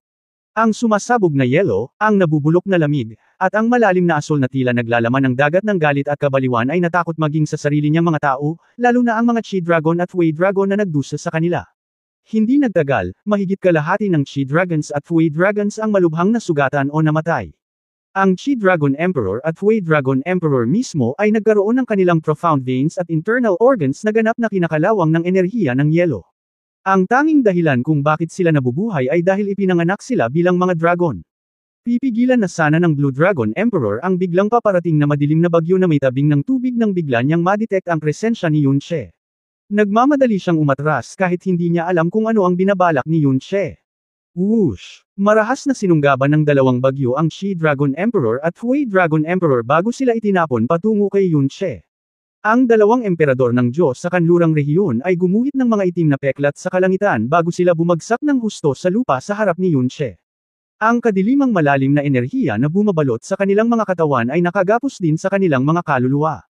[SPEAKER 1] Ang sumasabog na yelo, ang nabubulok na lamig, at ang malalim na asul na tila naglalaman ng dagat ng galit at kabaliwan ay natakot maging sa sarili niyang mga tao, lalo na ang mga Chi Dragon at Hui Dragon na nagdusa sa kanila. Hindi nagtagal, mahigit kalahati ng Chi Dragons at Hui Dragons ang malubhang nasugatan o namatay. Ang Chi Dragon Emperor at Hui Dragon Emperor mismo ay nagkaroon ng kanilang profound veins at internal organs na ganap na kinakalawang ng enerhiya ng yelo. Ang tanging dahilan kung bakit sila nabubuhay ay dahil ipinanganak sila bilang mga dragon. Pipigilan na sana ng Blue Dragon Emperor ang biglang paparating na madilim na bagyo na may tabing ng tubig nang bigla niyang madetect ang presensya ni Yunche. Nagmamadali siyang umatras kahit hindi niya alam kung ano ang binabalak ni Yunche. Whoosh! Marahas na sinunggaban ng dalawang bagyo ang Chi Dragon Emperor at Hui Dragon Emperor bago sila itinapon patungo kay Yunche. Ang dalawang emperador ng Diyos sa kanlurang rehiyon ay gumuhit ng mga itim na peklat sa kalangitan bago sila bumagsak ng husto sa lupa sa harap ni Yunche. Ang kadilimang malalim na enerhiya na bumabalot sa kanilang mga katawan ay nakagapos din sa kanilang mga kaluluwa.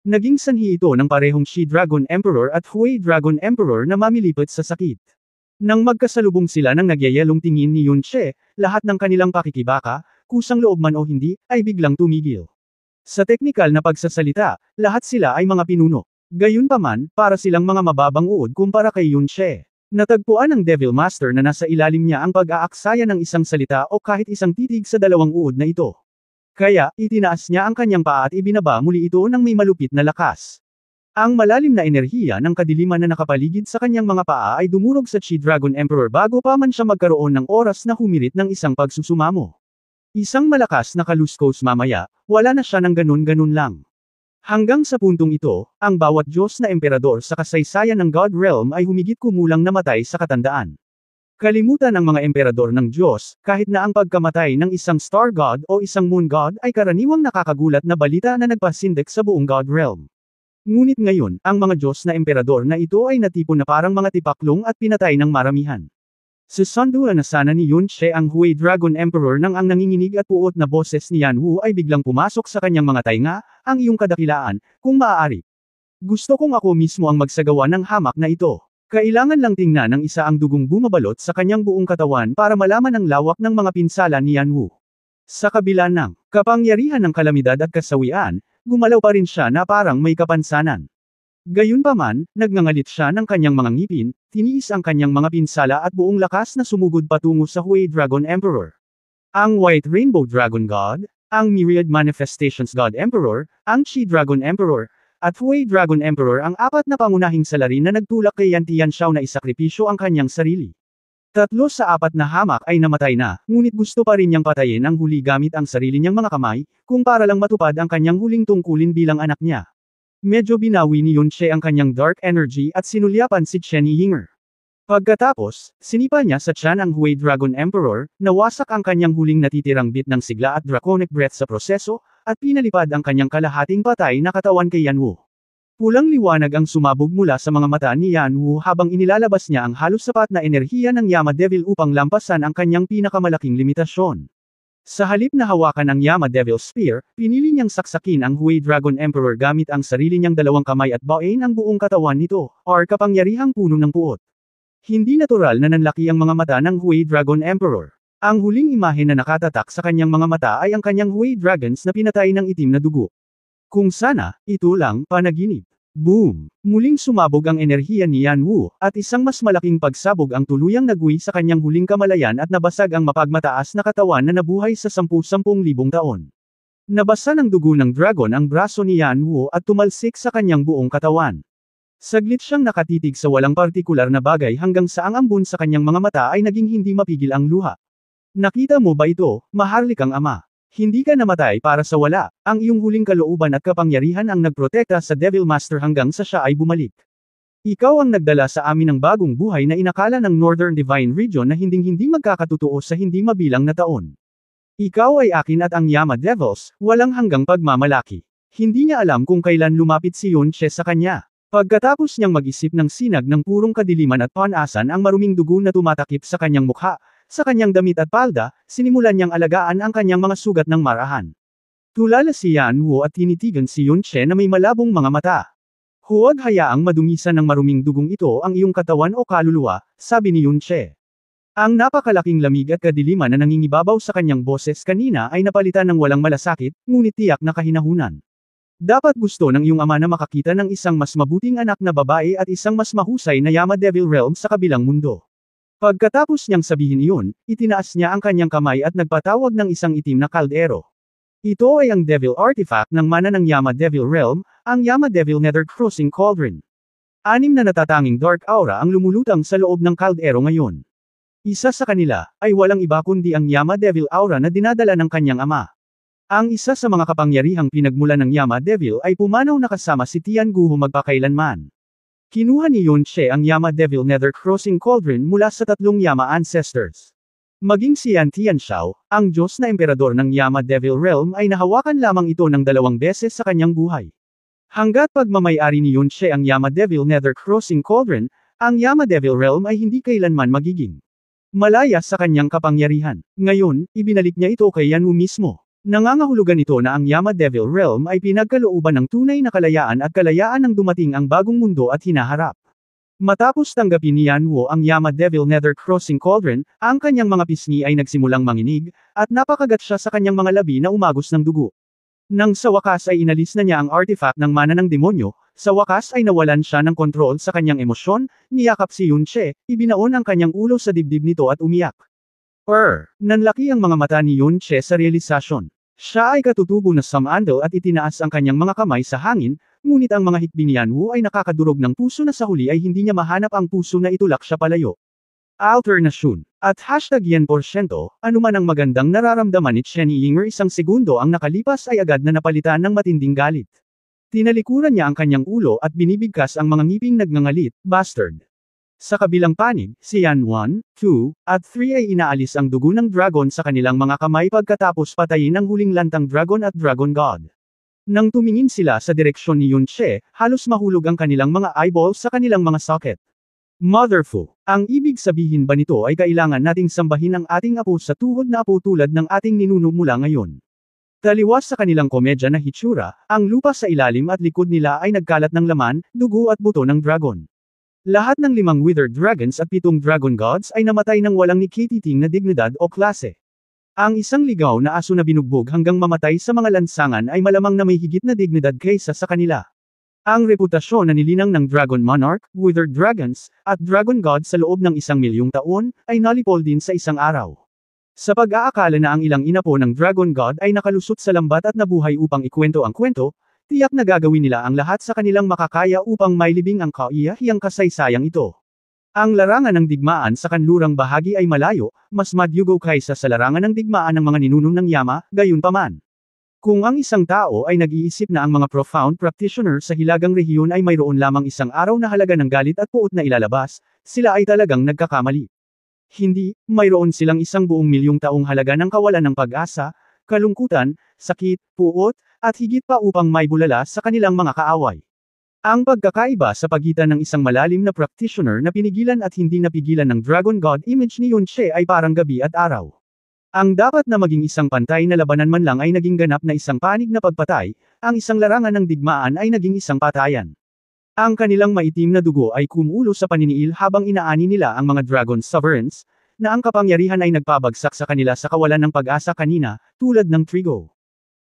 [SPEAKER 1] Naging sanhi ito ng parehong Chi Dragon Emperor at Hui Dragon Emperor na mamilipot sa sakit. Nang magkasalubong sila ng nagyayelong tingin ni Yunche, lahat ng kanilang pakikibaka, kusang loob man o hindi, ay biglang tumigil. Sa teknikal na pagsasalita, lahat sila ay mga pinuno. Gayunpaman, para silang mga mababang uod kumpara kay Yunche. Natagpuan ng Devil Master na nasa ilalim niya ang pag-aaksaya ng isang salita o kahit isang titig sa dalawang uod na ito. Kaya, itinaas niya ang kanyang paa at ibinaba muli ito ng may malupit na lakas. Ang malalim na enerhiya ng kadiliman na nakapaligid sa kanyang mga paa ay dumurog sa Chi Dragon Emperor bago pa man siya magkaroon ng oras na humirit ng isang pagsusumamo. Isang malakas na kaluskos mamaya, wala na siya ng ganun-ganun lang. Hanggang sa puntong ito, ang bawat Diyos na emperador sa kasaysayan ng God Realm ay humigit kumulang namatay sa katandaan. Kalimutan ang mga emperador ng Diyos, kahit na ang pagkamatay ng isang Star God o isang Moon God ay karaniwang nakakagulat na balita na nagpasindik sa buong God Realm. Ngunit ngayon, ang mga Diyos na emperador na ito ay natipon na parang mga tipaklong at pinatay ng maramihan. Susunduan na sana ni Yunche ang Hui Dragon Emperor nang ang nanginginig at puot na boses ni Yan Wu ay biglang pumasok sa kanyang mga tainga, ang iyong kadakilaan, kung maaari. Gusto kong ako mismo ang magsagawa ng hamak na ito. Kailangan lang tingnan ng isa ang dugong bumabalot sa kanyang buong katawan para malaman ang lawak ng mga pinsala ni Yan Wu. Sa kabila ng kapangyarihan ng kalamidad at kasawian, gumalaw pa rin siya na parang may kapansanan. Gayunpaman, nagngangalit siya ng kanyang mga ngipin, tiniis ang kanyang mga pinsala at buong lakas na sumugod patungo sa Hui Dragon Emperor. Ang White Rainbow Dragon God, ang Myriad Manifestations God Emperor, ang Chi Dragon Emperor, at Hui Dragon Emperor ang apat na pangunahing salarin na nagtulak kay Yan Tianxiao na isakripisyo ang kanyang sarili. 3 sa 4 na hamak ay namatay na, ngunit gusto pa rin niyang patayin ang huli gamit ang sarili niyang mga kamay, kung para lang matupad ang kanyang huling tungkulin bilang anak niya. Medyo binawi ni Yunche ang kanyang dark energy at sinulyapan si Chen Yinger. Pagkatapos, sinipa niya sa tiyan ang Hui Dragon Emperor, nawasak ang kanyang huling natitirang bit ng sigla at draconic breath sa proseso, at pinalipad ang kanyang kalahating patay na katawan kay Yan Wu. Pulang liwanag ang sumabog mula sa mga mata ni Yan Wu habang inilalabas niya ang halos sapat na enerhiya ng Yama Devil upang lampasan ang kanyang pinakamalaking limitasyon. Sa halip na hawakan ang Yama Devil Spear, pinili niyang saksakin ang Hui Dragon Emperor gamit ang sarili niyang dalawang kamay at bawain ang buong katawan nito, or kapangyarihang puno ng puot. Hindi natural na nanlaki ang mga mata ng Hui Dragon Emperor. Ang huling imahe na nakatatak sa kanyang mga mata ay ang kanyang Hui Dragons na pinatay ng itim na dugo. Kung sana, ito lang, panaginip. Boom! Muling sumabog ang enerhiya ni Yan Wu, at isang mas malaking pagsabog ang tuluyang nagwi sa kanyang huling kamalayan at nabasag ang mapagmataas na katawan na nabuhay sa 10,000 taon. Nabasa ng dugo ng dragon ang braso ni Yan Wu at tumalsik sa kanyang buong katawan. Saglit siyang nakatitig sa walang partikular na bagay hanggang sa ang ambon sa kanyang mga mata ay naging hindi mapigil ang luha. Nakita mo ba ito, maharlikang ama? Hindi ka namatay para sa wala, ang iyong huling kalooban at kapangyarihan ang nagprotekta sa Devil Master hanggang sa siya ay bumalik. Ikaw ang nagdala sa amin ng bagong buhay na inakala ng Northern Divine Region na hinding-hindi magkakatotoo sa hindi mabilang na taon. Ikaw ay akin at ang Yama Devils, walang hanggang pagmamalaki. Hindi niya alam kung kailan lumapit si Yunche sa kanya. Pagkatapos niyang mag-isip ng sinag ng purong kadiliman at panasan ang maruming dugo na tumatakip sa kanyang mukha, sa kanyang damit at palda, sinimulan niyang alagaan ang kanyang mga sugat ng marahan. Tulala si Yan Wu at tinitigan si Yunche na may malabong mga mata. Huwag hayaang madumisan ng maruming dugong ito ang iyong katawan o kaluluwa, sabi ni Yunche. Ang napakalaking lamig at kadiliman na nangingibabaw sa kanyang boses kanina ay napalitan ng walang malasakit, ngunit tiyak na kahinahunan. Dapat gusto ng iyong ama na makakita ng isang mas mabuting anak na babae at isang mas mahusay na Yama Devil Realm sa kabilang mundo. Pagkatapos niyang sabihin iyon, itinaas niya ang kanyang kamay at nagpatawag ng isang itim na kaldero. Ito ay ang Devil Artifact ng mana ng Yama Devil Realm, ang Yama Devil Nether Crossing Cauldron. 6 na natatanging dark aura ang lumulutang sa loob ng kaldero ngayon. Isa sa kanila, ay walang iba kundi ang Yama Devil Aura na dinadala ng kanyang ama. Ang isa sa mga kapangyarihang pinagmulan ng Yama Devil ay pumanaw na kasama si Tian Guo magpakailanman. Kinuha ni Yunche ang Yama Devil Nether Crossing Cauldron mula sa 3 Yama ancestors. Maging si Yan Tianxiao, ang Diyos na Emperador ng Yama Devil Realm ay nahawakan lamang ito ng 2 beses sa kanyang buhay. Hanggat pagmamayari ni Yunche ang Yama Devil Nether Crossing Cauldron, ang Yama Devil Realm ay hindi kailanman magiging malaya sa kanyang kapangyarihan. Ngayon, ibinalik niya ito kay Yan Wu mismo. Nangangahulugan ito na ang Yama Devil Realm ay pinagkalooban ng tunay na kalayaan at kalayaan ng dumating ang bagong mundo at hinaharap. Matapos tanggapin ni Yan Wu ang Yama Devil Nether Crossing Cauldron, ang kanyang mga pisngi ay nagsimulang manginig, at napakagat siya sa kanyang mga labi na umagos ng dugo. Nang sa wakas ay inalis na niya ang artifact ng mana ng demonyo, sa wakas ay nawalan siya ng kontrol sa kanyang emosyon, niyakap si Yunche, ibinaon ang kanyang ulo sa dibdib nito at umiyak. Nanlaki ang mga mata ni Yunche sa realisasyon. Siya ay katutubo na samandal at itinaas ang kanyang mga kamay sa hangin, ngunit ang mga hikbi ni Yan Wu ay nakakadurog ng puso na sa huli ay hindi niya mahanap ang puso na itulak siya palayo. Alternasyon. At #yen%, anuman ang magandang nararamdaman ni Chen Yinger 1 segundo ang nakalipas ay agad na napalitan ng matinding galit. Tinalikuran niya ang kanyang ulo at binibigkas ang mga ngiping nagngangalit, bastard. Sa kabilang panig, si Yan 1, 2, at 3 ay inaalis ang dugo ng dragon sa kanilang mga kamay pagkatapos patayin ang huling lantang dragon at dragon god. Nang tumingin sila sa direksyon ni Yunche, halos mahulog ang kanilang mga eyeballs sa kanilang mga socket. Motherfu, ang ibig sabihin ba nito ay kailangan nating sambahin ang ating apo sa tuhod na apo tulad ng ating ninuno mula ngayon. Taliwas sa kanilang komedya na hitsura, ang lupa sa ilalim at likod nila ay nagkalat ng laman, dugo at buto ng dragon. Lahat ng 5 withered dragons at 7 dragon gods ay namatay ng walang nikititing na dignidad o klase. Ang isang ligaw na aso na binugbog hanggang mamatay sa mga lansangan ay malamang na may higit na dignidad kaysa sa kanila. Ang reputasyon na nilinang ng Dragon Monarch, Withered Dragons, at Dragon God sa loob ng 1,000,000 taon, ay nalipol din sa isang araw. Sa pag-aakala na ang ilang inapo ng Dragon God ay nakalusot sa lambat at nabuhay upang ikwento ang kwento, tiyak na gagawin nila ang lahat sa kanilang makakaya upang mailibing ang kaiyahiyang kasaysayang ito. Ang larangan ng digmaan sa kanlurang bahagi ay malayo, mas madyugo kaysa sa larangan ng digmaan ng mga ninuno ng Yama, gayunpaman. Kung ang isang tao ay nag-iisip na ang mga profound practitioner sa hilagang rehiyon ay mayroon lamang isang araw na halaga ng galit at puot na ilalabas, sila ay talagang nagkakamali. Hindi, mayroon silang 1,000,000,000 taong halaga ng kawalan ng pag-asa, kalungkutan, sakit, puot, at higit pa upang maibulala sa kanilang mga kaaway. Ang pagkakaiba sa pagitan ng isang malalim na practitioner na pinigilan at hindi napigilan ng Dragon God image ni Yunche ay parang gabi at araw. Ang dapat na maging isang pantay na labanan man lang ay naging ganap na isang panig na pagpatay, ang isang larangan ng digmaan ay naging isang patayan. Ang kanilang maitim na dugo ay kumulo sa paniniil habang inaani nila ang mga Dragon Sovereigns, na ang kapangyarihan ay nagpabagsak sa kanila sa kawalan ng pag-asa kanina, tulad ng trigo.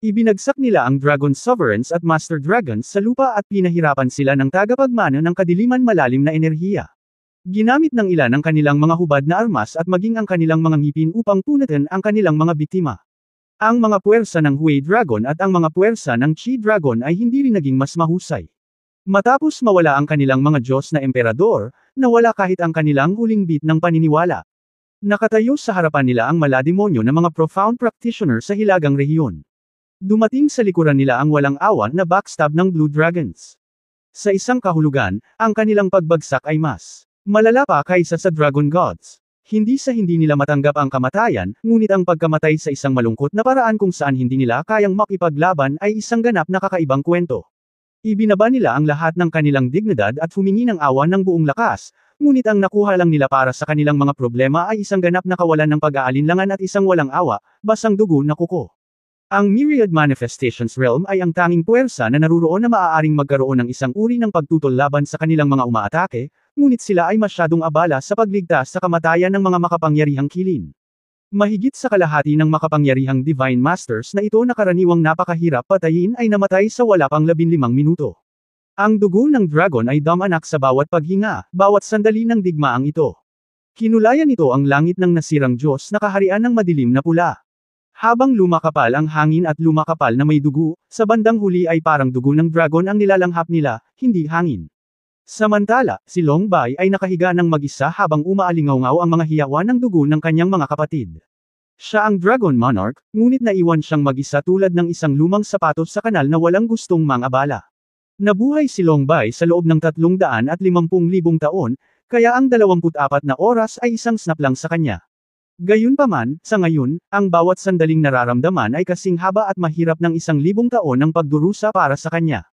[SPEAKER 1] Ibinagsak nila ang Dragon Sovereigns at Master Dragons sa lupa at pinahirapan sila ng tagapagmana ng kadiliman malalim na enerhiya. Ginamit ng ilan ang kanilang mga hubad na armas at maging ang kanilang mga ngipin upang punatan ang kanilang mga biktima. Ang mga puwersa ng Hui Dragon at ang mga puwersa ng Chi Dragon ay hindi rin naging mas mahusay. Matapos mawala ang kanilang mga Diyos na emperador, nawala kahit ang kanilang huling bit ng paniniwala. Nakatayo sa harapan nila ang malademonyo na mga profound practitioner sa hilagang rehiyon. Dumating sa likuran nila ang walang awa na backstab ng Blue Dragons. Sa isang kahulugan, ang kanilang pagbagsak ay mas malala pa kaysa sa Dragon Gods. Hindi sa hindi nila matanggap ang kamatayan, ngunit ang pagkamatay sa isang malungkot na paraan kung saan hindi nila kayang makipaglaban ay isang ganap na kakaibang kwento. Ibinaba nila ang lahat ng kanilang dignidad at humingi ng awa ng buong lakas, ngunit ang nakuha lang nila para sa kanilang mga problema ay isang ganap na kawalan ng pag-aalinlangan at isang walang awa, basang dugo na kuko. Ang Myriad Manifestations Realm ay ang tanging puwersa na naruroon na maaaring magkaroon ng isang uri ng pagtutol laban sa kanilang mga umaatake, ngunit sila ay masyadong abala sa pagligtas sa kamatayan ng mga makapangyarihang kilin. Mahigit sa kalahati ng makapangyarihang Divine Masters na ito na karaniwang napakahirap patayin ay namatay sa wala pang 15 minuto. Ang dugo ng dragon ay damanak sa bawat paghinga, bawat sandali ng digmaang ito. Kinulayan ito ang langit ng nasirang Diyos na kaharian ng madilim na pula. Habang lumakapal ang hangin at lumakapal na may dugo, sa bandang huli ay parang dugo ng dragon ang nilalanghap nila, hindi hangin. Samantala, si Long Bai ay nakahiga ng mag-isa habang umaalingaw-ngaw ang mga hiyawan ng dugo ng kanyang mga kapatid. Siya ang Dragon Monarch, ngunit naiwan siyang mag-isa tulad ng isang lumang sapatos sa kanal na walang gustong mangabala. Nabuhay si Long Bai sa loob ng 350,000 taon, kaya ang 24 na oras ay isang snap lang sa kanya. Gayunpaman, sa ngayon, ang bawat sandaling nararamdaman ay kasing haba at mahirap ng 1,000 taon ng pagdurusa para sa kanya.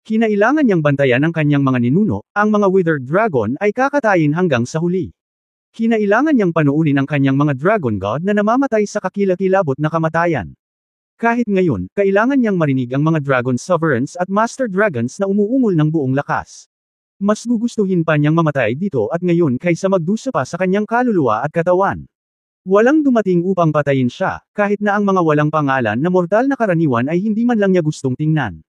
[SPEAKER 1] Kinailangan niyang bantayan ang kanyang mga ninuno, ang mga Withered Dragon ay kakatayin hanggang sa huli. Kinailangan niyang panuunin ang kanyang mga Dragon God na namamatay sa kakilakilabot na kamatayan. Kahit ngayon, kailangan niyang marinig ang mga Dragon Sovereigns at Master Dragons na umuungol ng buong lakas. Mas gugustuhin pa niyang mamatay dito at ngayon kaysa magdusa pa sa kanyang kaluluwa at katawan. Walang dumating upang patayin siya, kahit na ang mga walang pangalan na mortal na karaniwan ay hindi man lang niya gustong tingnan.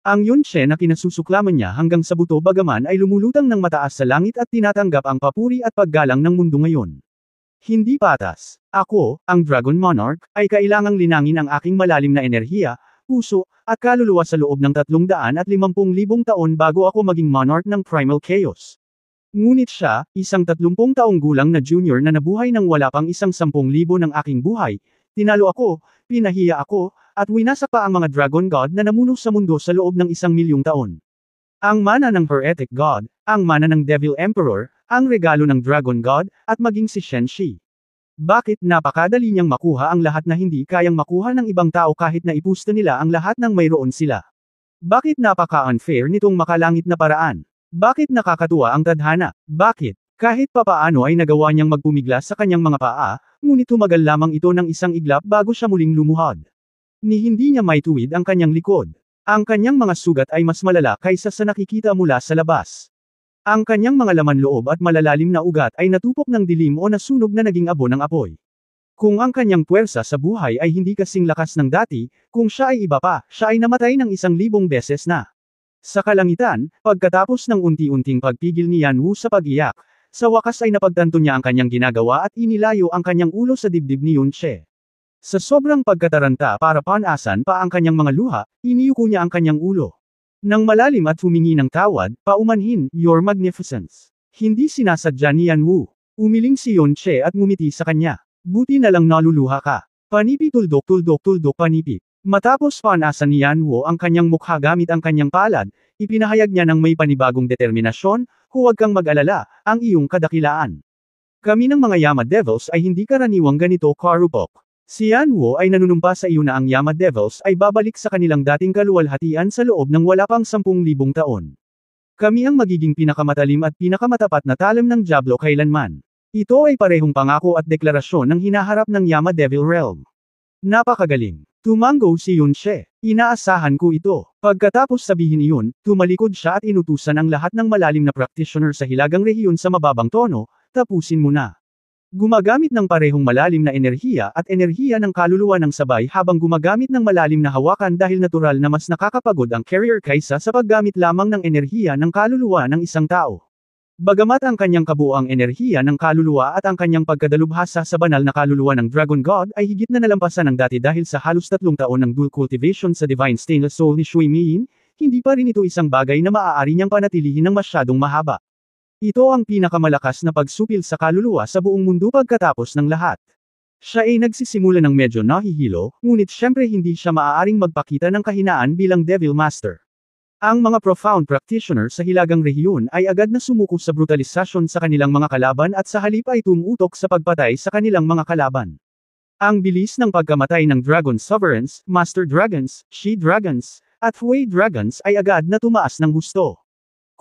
[SPEAKER 1] Ang Yunche na kinasusuklaman niya hanggang sa buto bagaman ay lumulutang ng mataas sa langit at tinatanggap ang papuri at paggalang ng mundo ngayon. Hindi patas. Ako, ang Dragon Monarch, ay kailangang linangin ang aking malalim na enerhiya, puso, at kaluluwa sa loob ng 350,000 taon bago ako maging Monarch ng Primal Chaos. Ngunit siya, isang 30 taong gulang na junior na nabuhay ng wala pang 10,000 ng aking buhay, tinalo ako, pinahiya ako, at winasak pa ang mga Dragon God na namuno sa mundo sa loob ng 1,000,000 taon. Ang mana ng Heretic God, ang mana ng Devil Emperor, ang regalo ng Dragon God, at maging si Shen Shi. Bakit napakadali niyang makuha ang lahat na hindi kayang makuha ng ibang tao kahit na ipusta nila ang lahat ng mayroon sila? Bakit napaka-unfair nitong makalangit na paraan? Bakit nakakatuwa ang tadhana? Bakit? Kahit papaano ay nagawa niyang magpumigla sa kanyang mga paa, ngunit tumagal lamang ito ng isang iglap bago siya muling lumuhod. Ni hindi niya maituwid ang kanyang likod. Ang kanyang mga sugat ay mas malala kaysa sa nakikita mula sa labas. Ang kanyang mga laman loob at malalalim na ugat ay natupok ng dilim o nasunog na naging abo ng apoy. Kung ang kanyang puwersa sa buhay ay hindi kasing lakas ng dati, kung siya ay iba pa, siya ay namatay ng 1,000 beses na. Sa kalangitan, pagkatapos ng unti-unting pagpigil ni Yanwu sa pag-iyak, sa wakas ay napagtanto niya ang kanyang ginagawa at inilayo ang kanyang ulo sa dibdib ni Yunche. Sa sobrang pagkataranta para panasan pa ang kanyang mga luha, iniyuko niya ang kanyang ulo. Nang malalim at humingi ng tawad, paumanhin, Your Magnificence. Hindi sinasadya ni Yanwu. Umiling si Yunche at ngumiti sa kanya. Buti na lang naluluha ka. Panipi tuldok tuldok tuldok panipi. Matapos panasan ni Yanwu ang kanyang mukha gamit ang kanyang palad, ipinahayag niya ng may panibagong determinasyon, huwag kang mag-alala, ang iyong kadakilaan. Kami ng mga Yama Devils ay hindi karaniwang ganito karupok. Si Yanwu ay nanunumpa sa iyo na ang Yama Devils ay babalik sa kanilang dating kaluwalhatian sa loob ng wala pang 10,000 taon. Kami ang magiging pinakamatalim at pinakamatapat na talim ng Diablo kailanman. Ito ay parehong pangako at deklarasyon ng hinaharap ng Yama Devil Realm. Napakagaling. Tumango si Yunche. Inaasahan ko ito. Pagkatapos sabihin iyon, tumalikod siya at inutusan ang lahat ng malalim na practitioner sa hilagang rehiyon sa mababang tono, tapusin mo na. Gumagamit ng parehong malalim na enerhiya at enerhiya ng kaluluwa ng sabay habang gumagamit ng malalim na hawakan dahil natural na mas nakakapagod ang carrier kaysa sa paggamit lamang ng enerhiya ng kaluluwa ng isang tao. Bagamat ang kanyang kabuoang enerhiya ng kaluluwa at ang kanyang pagkadalubhasa sa banal na kaluluwa ng Dragon God ay higit na nalampasan ng dati dahil sa halos 3 taon ng dual cultivation sa Divine Stainless Soul ni Shui Meiyin, hindi pa rin ito isang bagay na maaari niyang panatilihin ng masyadong mahaba. Ito ang pinakamalakas na pagsupil sa kaluluwa sa buong mundo pagkatapos ng lahat. Siya ay nagsisimula ng medyo nahihilo, ngunit syempre hindi siya maaaring magpakita ng kahinaan bilang Devil Master. Ang mga profound practitioner sa hilagang rehiyon ay agad na sumuko sa brutalisasyon sa kanilang mga kalaban at sa halip ay tumutok sa pagpatay sa kanilang mga kalaban. Ang bilis ng pagkamatay ng Dragon Sovereigns, Master Dragons, She-Dragons, at Hui Dragons ay agad na tumaas ng husto.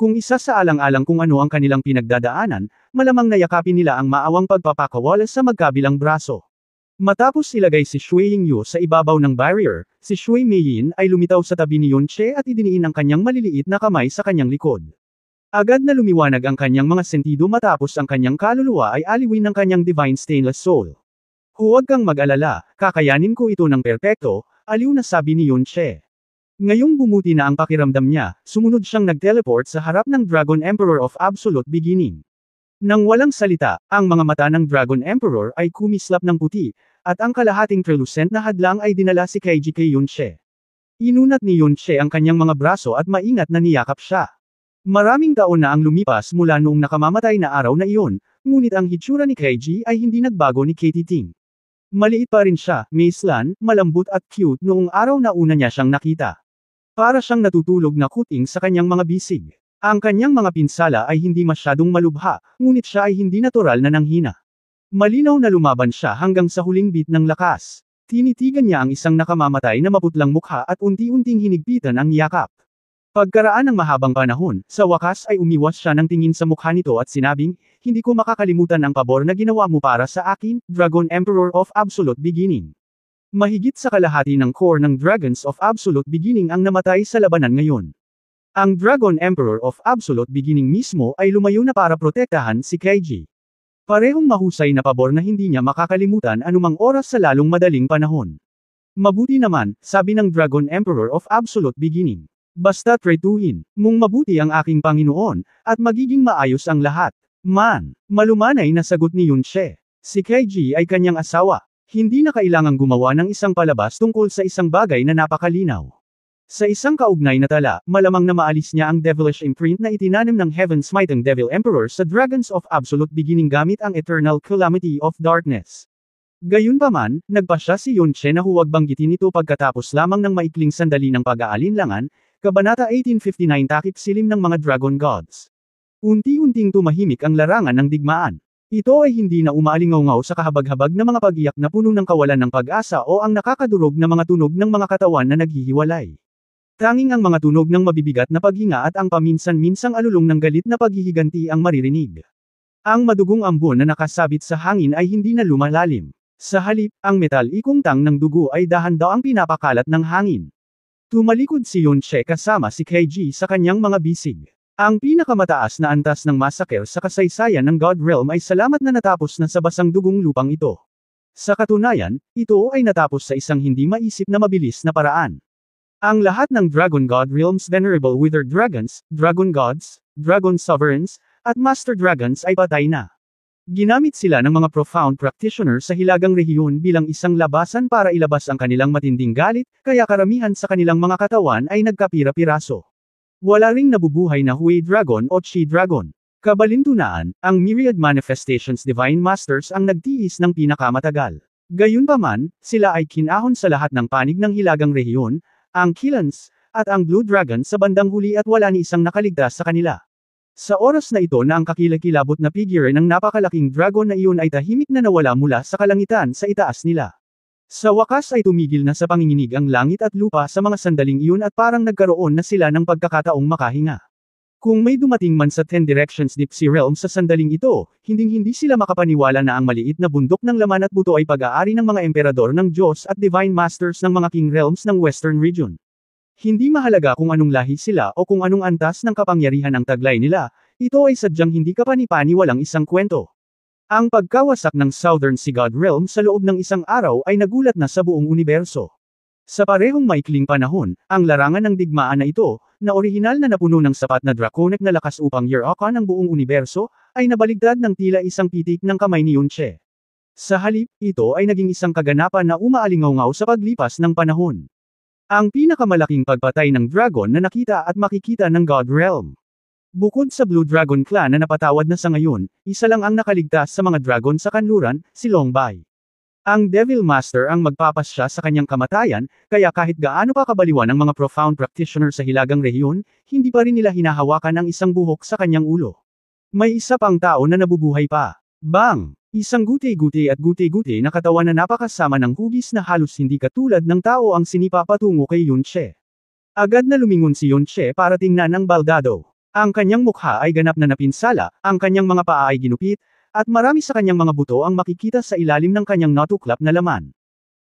[SPEAKER 1] Kung isa sa alang-alang kung ano ang kanilang pinagdadaanan, malamang nayakapin nila ang maawang pagpapakawala sa magkabilang braso. Matapos ilagay si Shui Yingyu sa ibabaw ng barrier, si Shui Meiyin ay lumitaw sa tabi ni Yunche at idiniin ang kanyang maliliit na kamay sa kanyang likod. Agad na lumiwanag ang kanyang mga sentido matapos ang kanyang kaluluwa ay aliwin ng kanyang Divine Stainless Soul. Huwag kang mag-alala, kakayanin ko ito ng perpekto, aliw na sabi ni Yunche. Ngayong bumuti na ang pakiramdam niya, sumunod siyang nag-teleport sa harap ng Dragon Emperor of Absolute Beginning. Nang walang salita, ang mga mata ng Dragon Emperor ay kumislap ng puti, at ang kalahating translucent na hadlang ay dinala si Keiji kay Yunche. Inunat ni Yunche ang kanyang mga braso at maingat na niyakap siya. Maraming taon na ang lumipas mula noong nakamamatay na araw na iyon, ngunit ang hitsura ni Keiji ay hindi nagbago ni Katie Ting. Maliit pa rin siya, maislan, malambot at cute noong araw na una niya siyang nakita. Para siyang natutulog na kuting sa kanyang mga bisig. Ang kanyang mga pinsala ay hindi masyadong malubha, ngunit siya ay hindi natural na nanghina. Malinaw na lumaban siya hanggang sa huling bit ng lakas. Tinitigan niya ang isang nakamamatay na maputlang mukha at unti-unting hinigpitan ang yakap. Pagkaraan ng mahabang panahon, sa wakas ay umiwas siya ng tingin sa mukha nito at sinabing, hindi ko makakalimutan ang pabor na ginawa mo para sa akin, Dragon Emperor of Absolute Beginning. Mahigit sa kalahati ng core ng Dragons of Absolute Beginning ang namatay sa labanan ngayon. Ang Dragon Emperor of Absolute Beginning mismo ay lumayo na para protektahan si Keiji. Parehong mahusay na pabor na hindi niya makakalimutan anumang oras sa lalong madaling panahon. Mabuti naman, sabi ng Dragon Emperor of Absolute Beginning. Basta tretuhin mong mabuti ang aking Panginoon, at magiging maayos ang lahat. Malumanay na sagot ni Yunche. Si Keiji ay kanyang asawa. Hindi na kailangang gumawa ng isang palabas tungkol sa isang bagay na napakalinaw. Sa isang kaugnay na tala, malamang na maalis niya ang devilish imprint na itinanim ng Heaven-smiting Devil Emperor sa Dragons of Absolute Beginning gamit ang Eternal Calamity of Darkness. Gayunpaman, nagpasya si Yunche na huwag banggitin ito pagkatapos lamang ng maikling sandali ng pag-aalinlangan, Kabanata 1859 Takip silim ng mga Dragon Gods. Unti-unting tumahimik ang larangan ng digmaan. Ito ay hindi na umaalingaw sa kahabag-habag na mga pag-iyak na puno ng kawalan ng pag-asa o ang nakakadurog na mga tunog ng mga katawan na naghihiwalay. Tanging ang mga tunog ng mabibigat na paghinga at ang paminsan-minsang alulong ng galit na paghihiganti ang maririnig. Ang madugong ambon na nakasabit sa hangin ay hindi na lumalalim. Sa halip, ang metal ikong tang ng dugo ay dahan-daang pinapakalat ng hangin. Tumalikod si Yunche kasama si Keiji sa kanyang mga bisig. Ang pinakamataas na antas ng massacre sa kasaysayan ng God Realm ay salamat na natapos na sa basang dugong lupang ito. Sa katunayan, ito ay natapos sa isang hindi maisip na mabilis na paraan. Ang lahat ng Dragon God Realms Venerable Wither Dragons, Dragon Gods, Dragon Sovereigns, at Master Dragons ay patay na. Ginamit sila ng mga profound practitioner sa hilagang rehiyon bilang isang labasan para ilabas ang kanilang matinding galit, kaya karamihan sa kanilang mga katawan ay nagkapira-piraso. Wala ring nabubuhay na Hui Dragon o Chi Dragon. Kabalintunaan, ang Myriad Manifestations Divine Masters ang nagtiis ng pinakamatagal. Gayunpaman, sila ay kinahon sa lahat ng panig ng hilagang rehiyon, ang Killans, at ang Blue Dragon sa bandang huli at wala ni isang nakaligtas sa kanila. Sa oras na ito na ang kakilakilabot na figure ng napakalaking dragon na iyon ay tahimik na nawala mula sa kalangitan sa itaas nila. Sa wakas ay tumigil na sa panginginig ang langit at lupa sa mga sandaling iyon at parang nagkaroon na sila ng pagkakataong makahinga. Kung may dumating man sa 10 Directions Deep Sea Realm sa sandaling ito, hinding-hindi sila makapaniwala na ang maliit na bundok ng laman at buto ay pag-aari ng mga emperador ng Diyos at Divine Masters ng mga King Realms ng Western Region. Hindi mahalaga kung anong lahi sila o kung anong antas ng kapangyarihan ang taglay nila, ito ay sadyang hindi kapani-pani walang isang kwento. Ang pagkawasak ng Southern Sea God Realm sa loob ng isang araw ay nagulat na sa buong universo. Sa parehong maikling panahon, ang larangan ng digmaan na ito, na orihinal na napuno ng sapat na draconic na lakas upang year-okan ang buong universo, ay nabaligtad ng tila isang pitik ng kamay ni Yunche. Sa halip, ito ay naging isang kaganapan na umaalingaw-ngaw sa paglipas ng panahon. Ang pinakamalaking pagpatay ng dragon na nakita at makikita ng God Realm. Bukod sa Blue Dragon Clan na napatawad na sa ngayon, isa lang ang nakaligtas sa mga dragon sa kanluran, si Long Bai. Ang Devil Master ang magpapasya sa kanyang kamatayan, kaya kahit gaano pa kabaliwan ng mga profound practitioner sa hilagang rehiyon, hindi pa rin nila hinahawakan ang isang buhok sa kanyang ulo. May isa pang tao na nabubuhay pa. Bang! Isang guti-guti at guti-guti na katawan na napakasama ng hugis na halos hindi katulad ng tao ang sinipa patungo kay Yunche. Agad na lumingon si Yunche para tingnan ang baldado. Ang kanyang mukha ay ganap na napinsala, ang kanyang mga paa ay ginupit, at marami sa kanyang mga buto ang makikita sa ilalim ng kanyang natuklap na laman.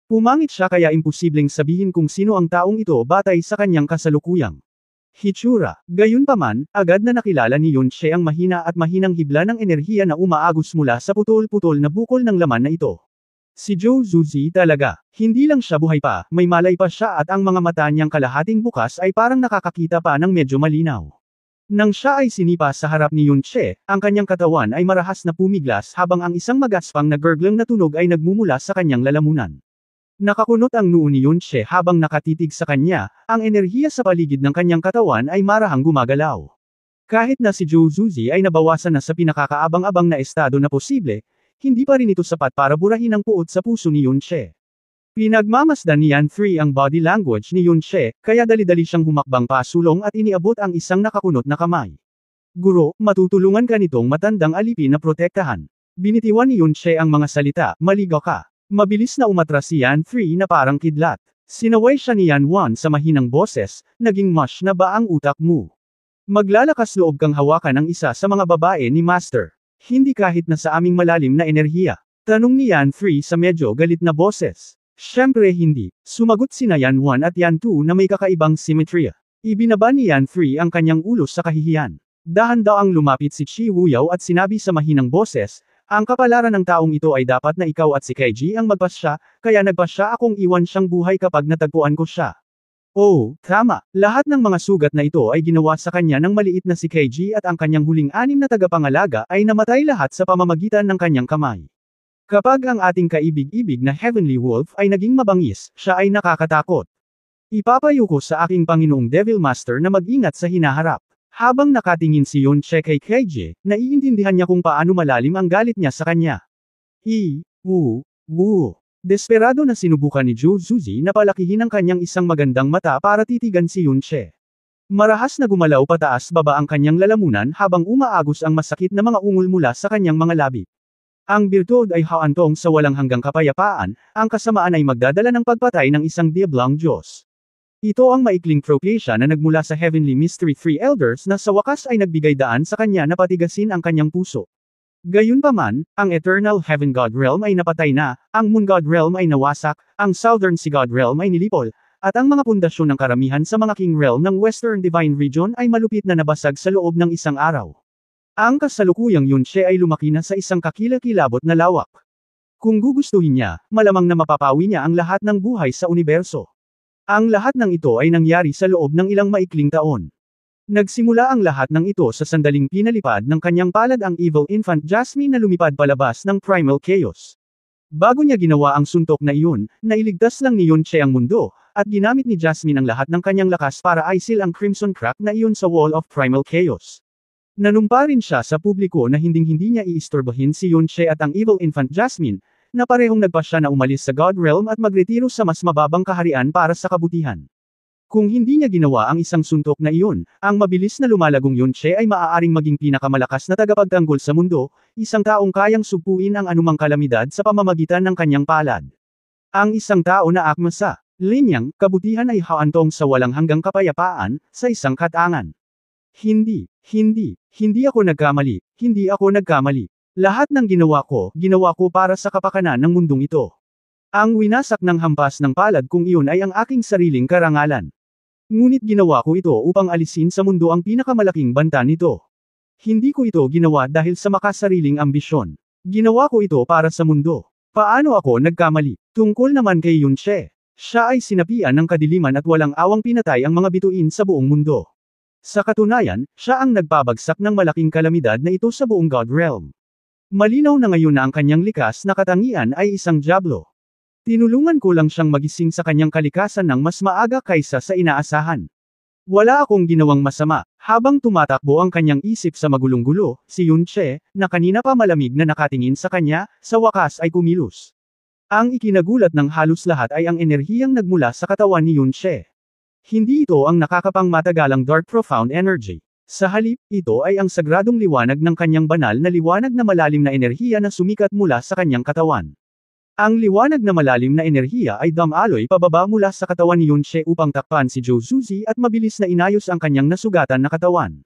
[SPEAKER 1] Pumangit siya kaya imposibleng sabihin kung sino ang taong ito batay sa kanyang kasalukuyang hitsura. Gayunpaman, agad na nakilala ni Yunche ang mahina at mahinang hibla ng enerhiya na umaagos mula sa putol-putol na bukol ng laman na ito. Si Zhou Zuzi talaga. Hindi lang siya buhay pa, may malay pa siya at ang mga mata niyang kalahating bukas ay parang nakakakita pa ng medyo malinaw. Nang siya ay sinipa sa harap ni Yunche, ang kanyang katawan ay marahas na pumiglas habang ang isang magaspang na gurgling na tunog ay nagmumula sa kanyang lalamunan. Nakakunot ang noo ni Yunche habang nakatitig sa kanya, ang enerhiya sa paligid ng kanyang katawan ay marahang gumagalaw. Kahit na si Zhou Zuzi ay nabawasan na sa pinakakaabang-abang na estado na posible, hindi pa rin ito sapat para burahin ang puot sa puso ni Yunche. Pinagmamasdan ni Yan 3 ang body language ni Yunche, kaya dali-dali siyang humakbang pasulong at iniabot ang isang nakakunot na kamay. Guro, matutulungan ka nitong matandang alipin na protektahan. Binitiwan ni Yunche ang mga salita, maligaw ka. Mabilis na umatras si Yan 3 na parang kidlat. Sinaway siya ni Yan 1 sa mahinang boses, naging mush na ba ang utak mo? Maglalakas loob kang hawakan ang isa sa mga babae ni Master. Hindi kahit na sa aming malalim na enerhiya. Tanong ni Yan 3 sa medyo galit na boses. Siyempre hindi, sumagot sina Yan 1 at Yan 2 na may kakaibang symmetry. Ibinaba ni Yan 3 ang kanyang ulo sa kahihiyan. Dahan-daang lumapit si Chi Wuyao at sinabi sa mahinang boses, ang kapalaran ng taong ito ay dapat na ikaw at si Keiji ang magpasya, kaya nagpasya akong iwan siyang buhay kapag natagpuan ko siya. Oh, tama, lahat ng mga sugat na ito ay ginawa sa kanya ng maliit na si Keiji at ang kanyang huling 6 na tagapangalaga ay namatay lahat sa pamamagitan ng kanyang kamay. Kapag ang ating kaibig-ibig na Heavenly Wolf ay naging mabangis, siya ay nakakatakot. Ipapayo ko sa aking Panginoong Devil Master na mag-ingat sa hinaharap. Habang nakatingin si Yunche kay Keiji, naiintindihan niya kung paano malalim ang galit niya sa kanya. Desperado na sinubukan ni Zhou Zuzi na palakihin ang kanyang isang magandang mata para titigan si Yunche. Marahas na gumalaw pataas baba ang kanyang lalamunan habang umaagos ang masakit na mga ungol mula sa kanyang mga labi. Ang birtud ay haantong sa walang hanggang kapayapaan, ang kasamaan ay magdadala ng pagpatay ng isang diablang Diyos. Ito ang maikling propesya na nagmula sa Heavenly Mystery 3 Elders na sa wakas ay nagbigay daan sa kanya na patigasin ang kanyang puso. Gayunpaman, ang Eternal Heaven God Realm ay napatay na, ang Moon God Realm ay nawasak, ang Southern Sea God Realm ay nilipol, at ang mga pundasyon ng karamihan sa mga King Realm ng Western Divine Region ay malupit na nabasag sa loob ng isang araw. Ang kasalukuyang Yunche ay lumaki na sa isang kakilakilabot na lawak. Kung gugustuhin niya, malamang na mapapawi niya ang lahat ng buhay sa universo. Ang lahat ng ito ay nangyari sa loob ng ilang maikling taon. Nagsimula ang lahat ng ito sa sandaling pinalipad ng kanyang palad ang Evil Infant Jasmine na lumipad palabas ng Primal Chaos. Bago niya ginawa ang suntok na iyon, nailigtas lang ni Yunche ang mundo, at ginamit ni Jasmine ang lahat ng kanyang lakas para aisil ang Crimson Crack na iyon sa Wall of Primal Chaos. Nanumpa rin siya sa publiko na hinding-hindi niya iistorbohin si Yunche at ang Evil Infant Jasmine, na parehong nagpasya na umalis sa God Realm at magretiro sa mas mababang kaharian para sa kabutihan. Kung hindi niya ginawa ang isang suntok na iyon, ang mabilis na lumalagong Yunche ay maaaring maging pinakamalakas na tagapagtanggol sa mundo, isang taong kayang sugpuin ang anumang kalamidad sa pamamagitan ng kanyang palad. Ang isang tao na akma sa linyang kabutihan ay haantong sa walang hanggang kapayapaan, sa isang katangan. Hindi ako nagkamali. Lahat ng ginawa ko para sa kapakanan ng mundong ito. Ang winasak ng hampas ng palad kung iyon ay ang aking sariling karangalan. Ngunit ginawa ko ito upang alisin sa mundo ang pinakamalaking banta nito. Hindi ko ito ginawa dahil sa makasariling ambisyon. Ginawa ko ito para sa mundo. Paano ako nagkamali? Tungkol naman kay Yunche. Siya ay sinapian ng kadiliman at walang awang pinatay ang mga bituin sa buong mundo. Sa katunayan, siya ang nagpabagsak ng malaking kalamidad na ito sa buong God Realm. Malinaw na ngayon na ang kanyang likas na katangian ay isang diablo. Tinulungan ko lang siyang magising sa kanyang kalikasan ng mas maaga kaysa sa inaasahan. Wala akong ginawang masama. Habang tumatakbo ang kanyang isip sa magulong-gulo, si Yunche, na kanina pa malamig na nakatingin sa kanya, sa wakas ay kumilos. Ang ikinagulat ng halos lahat ay ang enerhiyang nagmula sa katawan ni Yunche. Hindi ito ang nakakapang matagalang dark profound energy. Sa halip, ito ay ang sagradong liwanag ng kanyang banal na liwanag na malalim na enerhiya na sumikat mula sa kanyang katawan. Ang liwanag na malalim na enerhiya ay damaloy pababa mula sa katawan ni Yunche upang takpan si Jozuzi at mabilis na inayos ang kanyang nasugatan na katawan.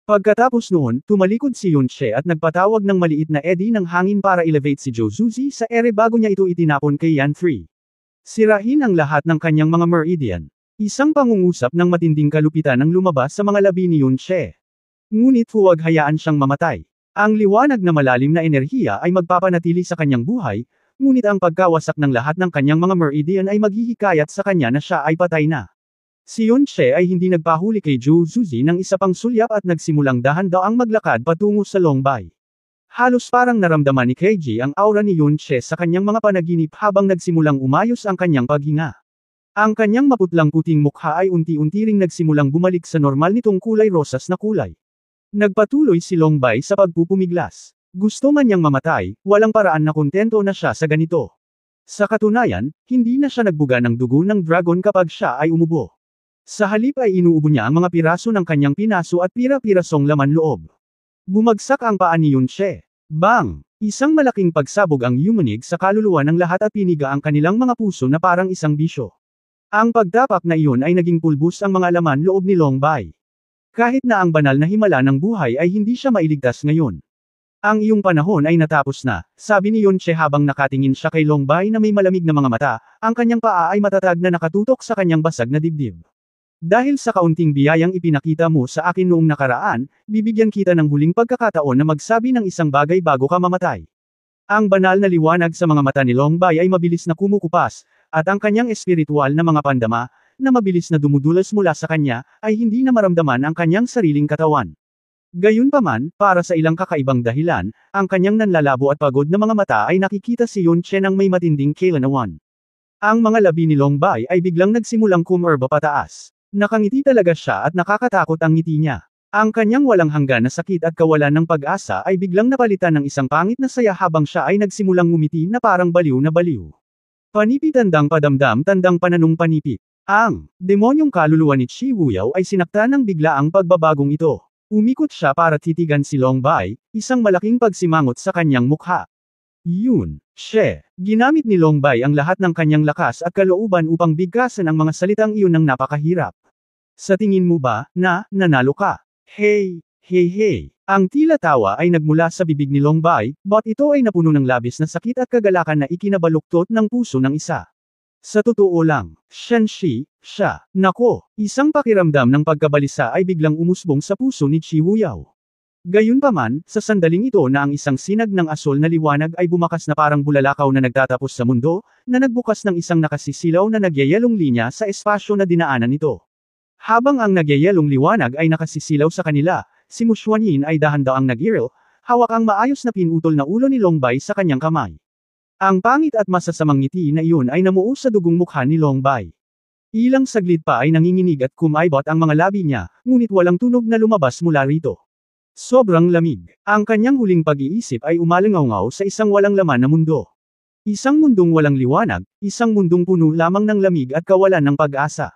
[SPEAKER 1] Pagkatapos noon, tumalikod si Yunche at nagpatawag ng maliit na eddy ng hangin para elevate si Jozuzi sa ere bago niya ito itinapon kay Yan 3. Sirahin ang lahat ng kanyang mga meridian. Isang pangungusap ng matinding kalupitan ang lumabas sa mga labi ni Yunche. Ngunit huwag hayaan siyang mamatay. Ang liwanag na malalim na enerhiya ay magpapanatili sa kanyang buhay, ngunit ang pagkawasak ng lahat ng kanyang mga meridian ay maghihikayat sa kanya na siya ay patay na. Si Yunche ay hindi nagpahuli kay Jozuzi ng isa pang sulyap at nagsimulang dahan-daang maglakad patungo sa Longbay. Halos parang naramdaman ni Keiji ang aura ni Yunche sa kanyang mga panaginip habang nagsimulang umayos ang kanyang paghinga. Ang kanyang maputlang puting mukha ay unti-unti ring nagsimulang bumalik sa normal nitong kulay rosas na kulay. Nagpatuloy si Longbay sa pagpupumiglas. Gusto man niyang mamatay, walang paraan na kontento na siya sa ganito. Sa katunayan, hindi na siya nagbuga ng dugo ng dragon kapag siya ay umubo. Sa halip ay inuubo niya ang mga piraso ng kanyang pinaso at pira-pirasong laman loob. Bumagsak ang paa ni Yunche. Bang! Isang malaking pagsabog ang yumanig sa kaluluwa ng lahat at piniga ang kanilang mga puso na parang isang bisyo. Ang pagtapak na iyon ay naging pulbos ang mga laman loob ni Longbay. Kahit na ang banal na himala ng buhay ay hindi siya mailigtas ngayon. Ang iyong panahon ay natapos na, sabi ni Yunche habang nakatingin siya kay Longbay na may malamig na mga mata, ang kanyang paa ay matatag na nakatutok sa kanyang basag na dibdib. Dahil sa kaunting biyayang ipinakita mo sa akin noong nakaraan, bibigyan kita ng huling pagkakataon na magsabi ng isang bagay bago ka mamatay. Ang banal na liwanag sa mga mata ni Longbay ay mabilis na kumukupas, at ang kanyang espiritual na mga pandama, na mabilis na dumudulas mula sa kanya, ay hindi na maramdaman ang kanyang sariling katawan. Gayunpaman, para sa ilang kakaibang dahilan, ang kanyang nanlalabo at pagod na mga mata ay nakikita si Yunche ng may matinding kailanawan. Ang mga labi ni Longbay ay biglang nagsimulang kumerba pataas. Nakangiti talaga siya at nakakatakot ang ngiti niya. Ang kanyang walang hanggan na sakit at kawalan ng pag-asa ay biglang napalitan ng isang pangit na saya habang siya ay nagsimulang ngumiti na parang baliw na baliw. Panipi tandang padamdam tandang pananong panipi. Ang demonyong kaluluwa ni Chi Wuyao ay sinaktan ng biglaang pagbabagong ito. Umikot siya para titigan si Longbay, isang malaking pagsimangot sa kanyang mukha. Yunche. Ginamit ni Longbay ang lahat ng kanyang lakas at kalooban upang bigkasan ang mga salitang iyon ng napakahirap. Sa tingin mo ba, na, nanalo ka? Hey. Ang tila tawa ay nagmula sa bibig ni Longbay, but ito ay napuno ng labis na sakit at kagalakan na ikinabaluktot ng puso ng isa. Sa totoo lang, siya. Nako, isang pakiramdam ng pagkabalisa ay biglang umusbong sa puso ni Chi Wuyao. Gayunpaman, sa sandaling ito na ang isang sinag ng asol na liwanag ay bumakas na parang bulalakaw na nagtatapos sa mundo, na nagbukas ng isang nakasisilaw na nagyayelong linya sa espasyo na dinaanan nito. Habang ang nagyayelong liwanag ay nakasisilaw sa kanila, si Mushwanyin ay dahan-daang nag-iril, hawak ang maayos na pinutol na ulo ni Longbay sa kanyang kamay. Ang pangit at masasamang ngiti na iyon ay namuo sa dugong mukha ni Longbay. Ilang saglit pa ay nanginginig at kumaibot ang mga labi niya, ngunit walang tunog na lumabas mula rito. Sobrang lamig. Ang kanyang huling pag-iisip ay umalingaw sa isang walang laman na mundo. Isang mundong walang liwanag, isang mundong puno lamang ng lamig at kawalan ng pag-asa.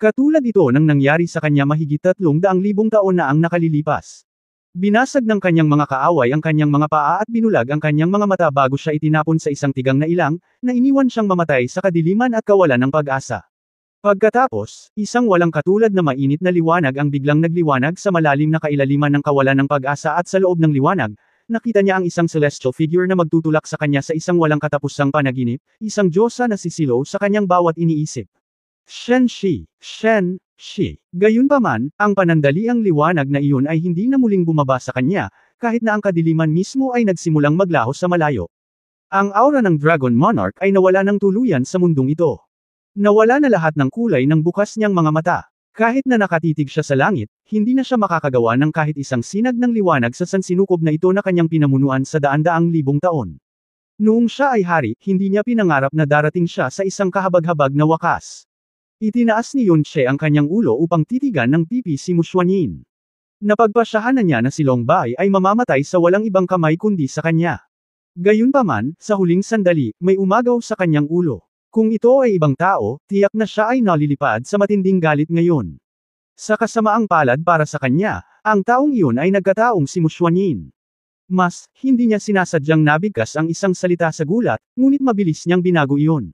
[SPEAKER 1] Katulad ito ng nangyari sa kanya mahigit 300,000 taon na ang nakalilipas. Binasag ng kanyang mga kaaway ang kanyang mga paa at binulag ang kanyang mga mata bago siya itinapon sa isang tigang na ilang, na iniwan siyang mamatay sa kadiliman at kawalan ng pag-asa. Pagkatapos, isang walang katulad na mainit na liwanag ang biglang nagliwanag sa malalim na kailaliman ng kawalan ng pag-asa at sa loob ng liwanag, nakita niya ang isang celestial figure na magtutulak sa kanya sa isang walang katapusang panaginip, isang diyosa na sisilaw sa kanyang bawat iniisip. Shen Shi. Gayunpaman, ang panandaliang liwanag na iyon ay hindi na muling bumaba sa kanya, kahit na ang kadiliman mismo ay nagsimulang maglaho sa malayo. Ang aura ng Dragon Monarch ay nawala ng tuluyan sa mundong ito. Nawala na lahat ng kulay ng bukas niyang mga mata. Kahit na nakatitig siya sa langit, hindi na siya makakagawa ng kahit isang sinag ng liwanag sa sansinukob na ito na kanyang pinamunuan sa daan-daang libong taon. Noong siya ay hari, hindi niya pinangarap na darating siya sa isang kahabag-habag na wakas. Itinaas ni Yun Che ang kanyang ulo upang titigan ng pipi si Mushwanyin. Napagpasyahan na niya na si Longbay ay mamamatay sa walang ibang kamay kundi sa kanya. Gayunpaman, sa huling sandali, may umagaw sa kanyang ulo. Kung ito ay ibang tao, tiyak na siya ay nalilipad sa matinding galit ngayon. Sa kasamaang palad para sa kanya, ang taong iyon ay nagkataong si Mushwanyin. Hindi niya sinasadyang nabigkas ang isang salita sa gulat, ngunit mabilis niyang binago iyon.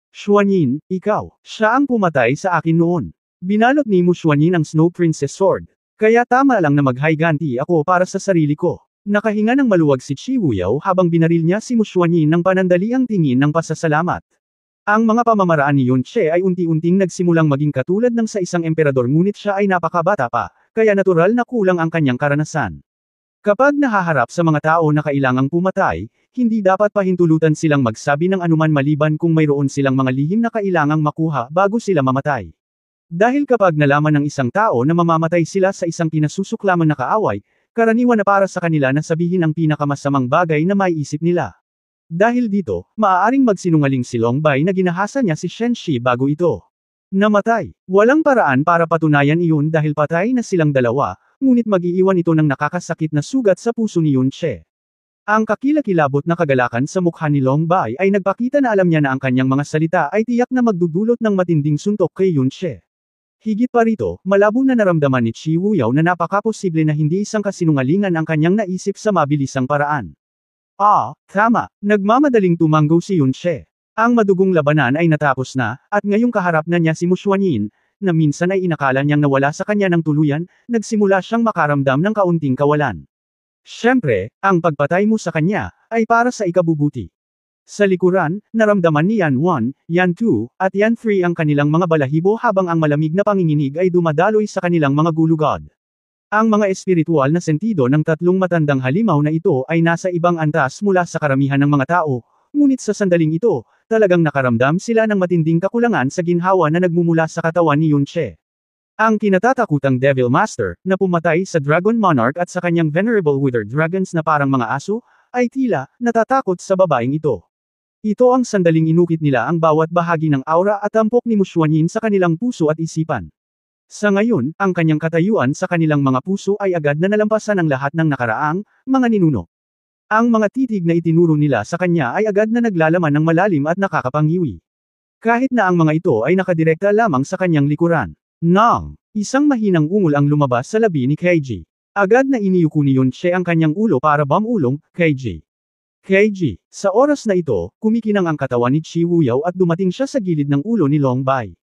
[SPEAKER 1] Xuanyin, ikaw, siya ang pumatay sa akin noon. Binalot ni Mushwanyin ang Snow Princess Sword. Kaya tama lang na maghayganti ako para sa sarili ko. Nakahinga ng maluwag si Chi Wuyaw habang binaril niya si Mushwanyin ng panandaliang tingin ng pasasalamat. Ang mga pamamaraan ni Yun Che ay unti-unting nagsimulang maging katulad ng sa isang emperador ngunit siya ay napakabata pa, kaya natural na kulang ang kanyang karanasan. Kapag nahaharap sa mga tao na kailangang pumatay, hindi dapat pahintulutan silang magsabi ng anuman maliban kung mayroon silang mga lihim na kailangang makuha bago sila mamatay. Dahil kapag nalaman ng isang tao na mamamatay sila sa isang kinasusuklaman na kaaway, karaniwan na para sa kanila na sabihin ang pinakamasamang bagay na maiisip nila. Dahil dito, maaaring magsinungaling si Longbay na ginahasa niya si Shen Shi bago ito namatay. Walang paraan para patunayan iyon dahil patay na silang dalawa, ngunit mag-iiwan ito ng nakakasakit na sugat sa puso ni Yun Che. Ang kakilakilabot na kagalakan sa mukha ni Longbay ay nagpakita na alam niya na ang kanyang mga salita ay tiyak na magdudulot ng matinding suntok kay Yun Che. Higit pa rito, malabo na naramdaman ni Chi Wuyaw na napakaposible na hindi isang kasinungalingan ang kanyang naisip sa mabilisang paraan. Tama. Nagmamadaling tumanggo si Yun Che. Ang madugong labanan ay natapos na, at ngayong kaharap na niya si Mushwanyin, na minsan ay inakala niyang nawala sa kanya ng tuluyan, nagsimula siyang makaramdam ng kaunting kawalan. Siyempre, ang pagpatay mo sa kanya, ay para sa ikabubuti. Sa likuran, naramdaman ni Yan 1, Yan 2, at Yan 3 ang kanilang mga balahibo habang ang malamig na panginginig ay dumadaloy sa kanilang mga gulugod. Ang mga espiritual na sentido ng tatlong matandang halimaw na ito ay nasa ibang antas mula sa karamihan ng mga tao, ngunit sa sandaling ito, talagang nakaramdam sila ng matinding kakulangan sa ginhawa na nagmumula sa katawan ni Yun Che. Ang kinatatakutang Devil Master, na pumatay sa Dragon Monarch at sa kanyang venerable Wither Dragons na parang mga aso, ay tila natatakot sa babaeng ito. Ito ang sandaling inukit nila ang bawat bahagi ng aura at tampok ni Mushwanyin sa kanilang puso at isipan. Sa ngayon, ang kanyang katayuan sa kanilang mga puso ay agad na nalampasan ang lahat ng nakaraang mga ninuno. Ang mga titig na itinuro nila sa kanya ay agad na naglalaman ng malalim at nakakapangiwi. Kahit na ang mga ito ay nakadirekta lamang sa kanyang likuran. Isang mahinang ungol ang lumabas sa labi ni Keiji. Agad na iniyuko ni Yun Che ang kanyang ulo para bamulong, Keiji. Sa oras na ito, kumikinang ang katawan ni Chi Wuyaw at dumating siya sa gilid ng ulo ni Longbay.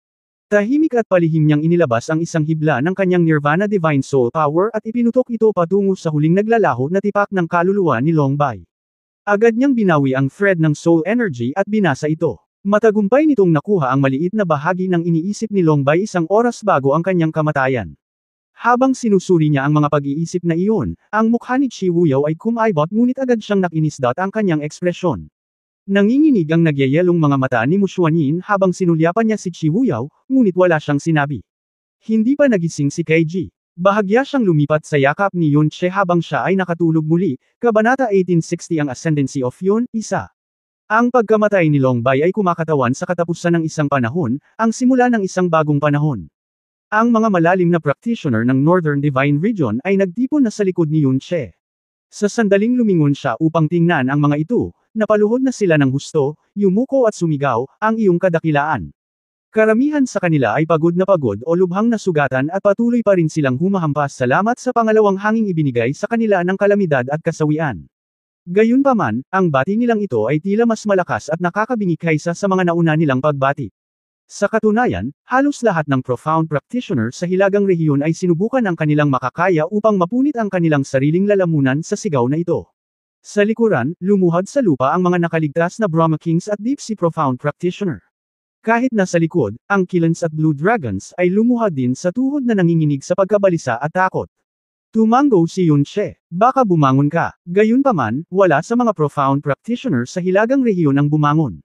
[SPEAKER 1] Tahimik at palihim niyang inilabas ang isang hibla ng kanyang Nirvana Divine Soul Power at ipinutok ito patungo sa huling naglalaho na tipak ng kaluluwa ni Longbay. Agad niyang binawi ang thread ng soul energy at binasa ito. Matagumpay nitong nakuha ang maliit na bahagi ng iniisip ni Longbay isang oras bago ang kanyang kamatayan. Habang sinusuri niya ang mga pag-iisip na iyon, ang mukha ni Chi Wuyaw ay kumaibot ngunit agad siyang nakinis ang kanyang ekspresyon. Nanginginig ang nagyayelong mga mata ni Mu Xuanyin habang sinulyapan niya si Chi Wuyaw, ngunit wala siyang sinabi. Hindi pa nagising si Keiji. Bahagya siyang lumipat sa yakap ni Yun Che habang siya ay nakatulog muli. Kabanata 1860 Ang Ascendancy of Yun, 1. Ang pagkamatay ni Long Bai ay kumakatawan sa katapusan ng isang panahon, ang simula ng isang bagong panahon. Ang mga malalim na practitioner ng Northern Divine Region ay nagtipon na sa likod ni Yun Che. Sa sandaling lumingon siya upang tingnan ang mga ito, napaluhod na sila ng husto, yumuko at sumigaw, ang iyong kadakilaan. Karamihan sa kanila ay pagod o lubhang nasugatan at patuloy pa rin silang humahampas salamat sa pangalawang hanging ibinigay sa kanila ng kalamidad at kasawian. Gayunpaman, ang bati nilang ito ay tila mas malakas at nakakabingi kaysa sa mga nauna nilang pagbati. Sa katunayan, halos lahat ng profound practitioner sa hilagang rehiyon ay sinubukan ang kanilang makakaya upang mapunit ang kanilang sariling lalamunan sa sigaw na ito. Sa likuran, lumuhad sa lupa ang mga nakaligtas na Brahma Kings at Deep Sea Profound Practitioner. Kahit nasa likod, ang Killens at Blue Dragons ay lumuhad din sa tuhod na nanginginig sa pagkabalisa at takot. Tumango si Yun Che, baka bumangon ka. Gayunpaman, wala sa mga profound practitioner sa hilagang rehiyon ang bumangon.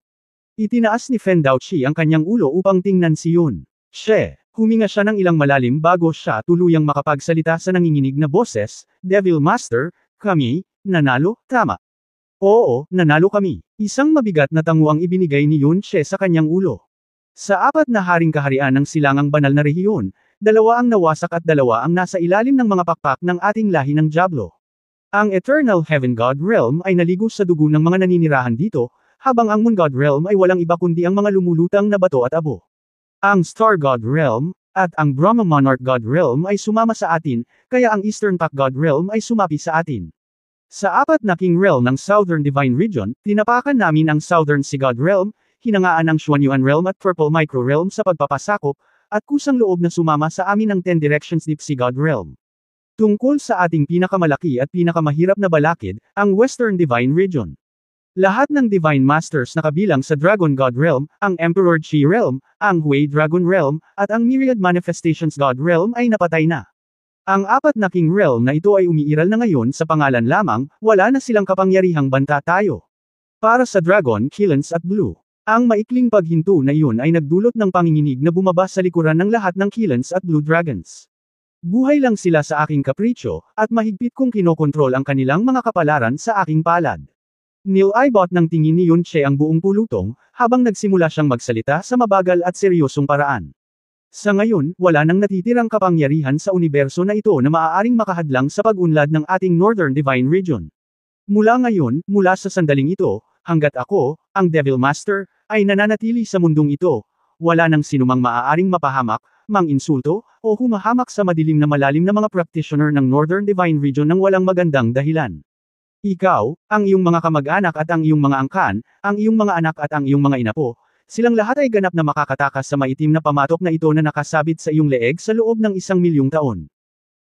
[SPEAKER 1] Itinaas ni Fen Daochi ang kanyang ulo upang tingnan si Yun Che. Huminga siya ng ilang malalim bago siya tuluyang makapagsalita sa nanginginig na boses, Devil Master, kami, nanalo, tama. Oo, nanalo kami. Isang mabigat na tango ang ibinigay ni Yun Che sa kanyang ulo. Sa 4 na haring kaharian ng silangang banal na rehiyon, 2 ang nawasak at 2 ang nasa ilalim ng mga pakpak ng ating lahi ng Diablo. Ang Eternal Heaven God Realm ay naligo sa dugo ng mga naninirahan dito, habang ang Moon God Realm ay walang iba kundi ang mga lumulutang na bato at abo. Ang Star God Realm, at ang Brahma Monarch God Realm ay sumama sa atin, kaya ang Eastern Pac God Realm ay sumapi sa atin. Sa 4 na King Realm ng Southern Divine Region, tinapakan namin ang Southern Sea God Realm, hinangaan ang Xuanyuan Realm at Purple Micro Realm sa pagpapasakop, at kusang loob na sumama sa amin ang 10 Directions Deep Sea God Realm. Tungkol sa ating pinakamalaki at pinakamahirap na balakid, ang Western Divine Region. Lahat ng Divine Masters na kabilang sa Dragon God Realm, ang Emperor Chi Realm, ang Hui Dragon Realm, at ang Myriad Manifestations God Realm ay napatay na. Ang 4 na King Realm na ito ay umiiral na ngayon sa pangalan lamang, wala na silang kapangyarihang banta tayo. Para sa Dragon, Killens at Blue. Ang maikling paghinto na iyon ay nagdulot ng panginginig na bumaba sa likuran ng lahat ng Killens at Blue Dragons. Buhay lang sila sa aking kapritsyo, at mahigpit kong kinokontrol ang kanilang mga kapalaran sa aking palad. Nilaibot ng tingin ni Yun Che ang buong pulutong, habang nagsimula siyang magsalita sa mabagal at seryosong paraan. Sa ngayon, wala nang natitirang kapangyarihan sa universo na ito na maaaring makahadlang sa pag-unlad ng ating Northern Divine Region. Mula ngayon, mula sa sandaling ito, hanggat ako, ang Devil Master, ay nananatili sa mundong ito, wala nang sinumang maaaring mapahamak, manginsulto, o humahamak sa madilim na malalim na mga practitioner ng Northern Divine Region ng walang magandang dahilan. Ikaw, ang iyong mga kamag-anak at ang iyong mga angkan, ang iyong mga anak at ang iyong mga inapo, silang lahat ay ganap na makakatakas sa maitim na pamatok na ito na nakasabit sa iyong leeg sa loob ng 1,000,000 taon.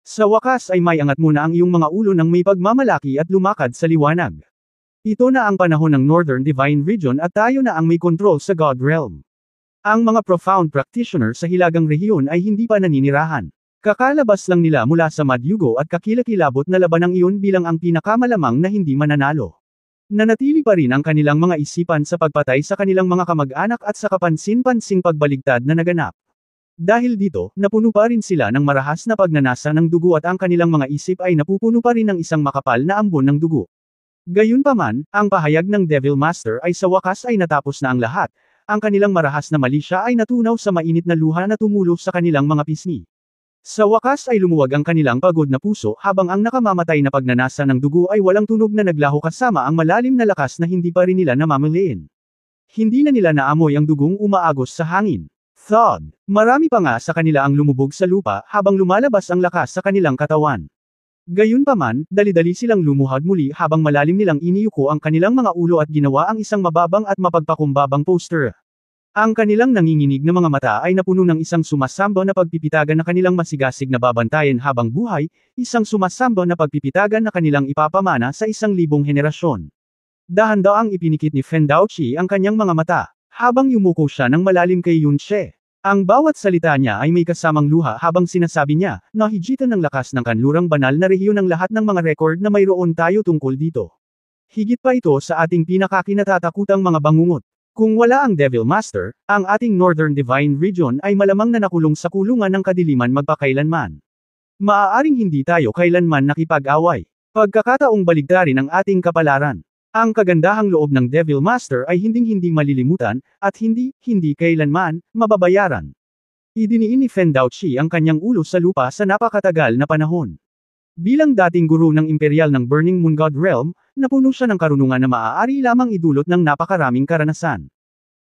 [SPEAKER 1] Sa wakas ay may angat mo na ang iyong mga ulo ng may pagmamalaki at lumakad sa liwanag. Ito na ang panahon ng Northern Divine Region at tayo na ang may kontrol sa God Realm. Ang mga profound practitioner sa hilagang rehiyon ay hindi pa naninirahan. Kakalabas lang nila mula sa madyugo at kakilakilabot na labanang iyon bilang ang pinakamalamang na hindi mananalo. Nanatili pa rin ang kanilang mga isipan sa pagpatay sa kanilang mga kamag-anak at sa kapansin-pansing pagbaligtad na naganap. Dahil dito, napuno pa rin sila ng marahas na pagnanasa ng dugo at ang kanilang mga isip ay napupuno pa rin ng isang makapal na ambon ng dugo. Gayunpaman, ang pahayag ng Devil Master ay sa wakas ay natapos na ang lahat, ang kanilang marahas na mali siya ay natunaw sa mainit na luha na tumulo sa kanilang mga pisngi. Sa wakas ay lumuwag ang kanilang pagod na puso habang ang nakamamatay na pagnanasa ng dugo ay walang tunog na naglaho kasama ang malalim na lakas na hindi pa rin nila namamaliin. Hindi na nila naamoy ang dugong umaagos sa hangin. Thud! Marami pa nga sa kanila ang lumubog sa lupa habang lumalabas ang lakas sa kanilang katawan. Gayunpaman, dali-dali silang lumuhad muli habang malalim nilang iniyuko ang kanilang mga ulo at ginawa ang isang mababang at mapagpakumbabang poster. Ang kanilang nanginginig na mga mata ay napuno ng isang sumasamba na pagpipitagan na kanilang masigasig na babantayan habang buhay, isang sumasamba na pagpipitagan na kanilang ipapamana sa 1,000 henerasyon. Dahan-daang ipinikit ni Fen Daochi ang kanyang mga mata, habang yumuko siya ng malalim kay Yun Che. Ang bawat salita niya ay may kasamang luha habang sinasabi niya, nahigitan ng lakas ng kanlurang banal na rehiyon ng lahat ng mga record na mayroon tayo tungkol dito. Higit pa ito sa ating pinakakinatatakutang mga bangungot. Kung wala ang Devil Master, ang ating Northern Divine Region ay malamang na nakulong sa kulungan ng kadiliman magpakailanman. Maaaring hindi tayo kailanman nakipag-away. Pagkakataong baligtarin ang ating kapalaran. Ang kagandahang loob ng Devil Master ay hinding-hindi malilimutan, at hindi kailanman, mababayaran. Idiniin ni Fen Daochi ang kanyang ulo sa lupa sa napakatagal na panahon. Bilang dating guro ng imperial ng Burning Moon God Realm, napuno siya ng karunungan na maaari lamang idulot ng napakaraming karanasan.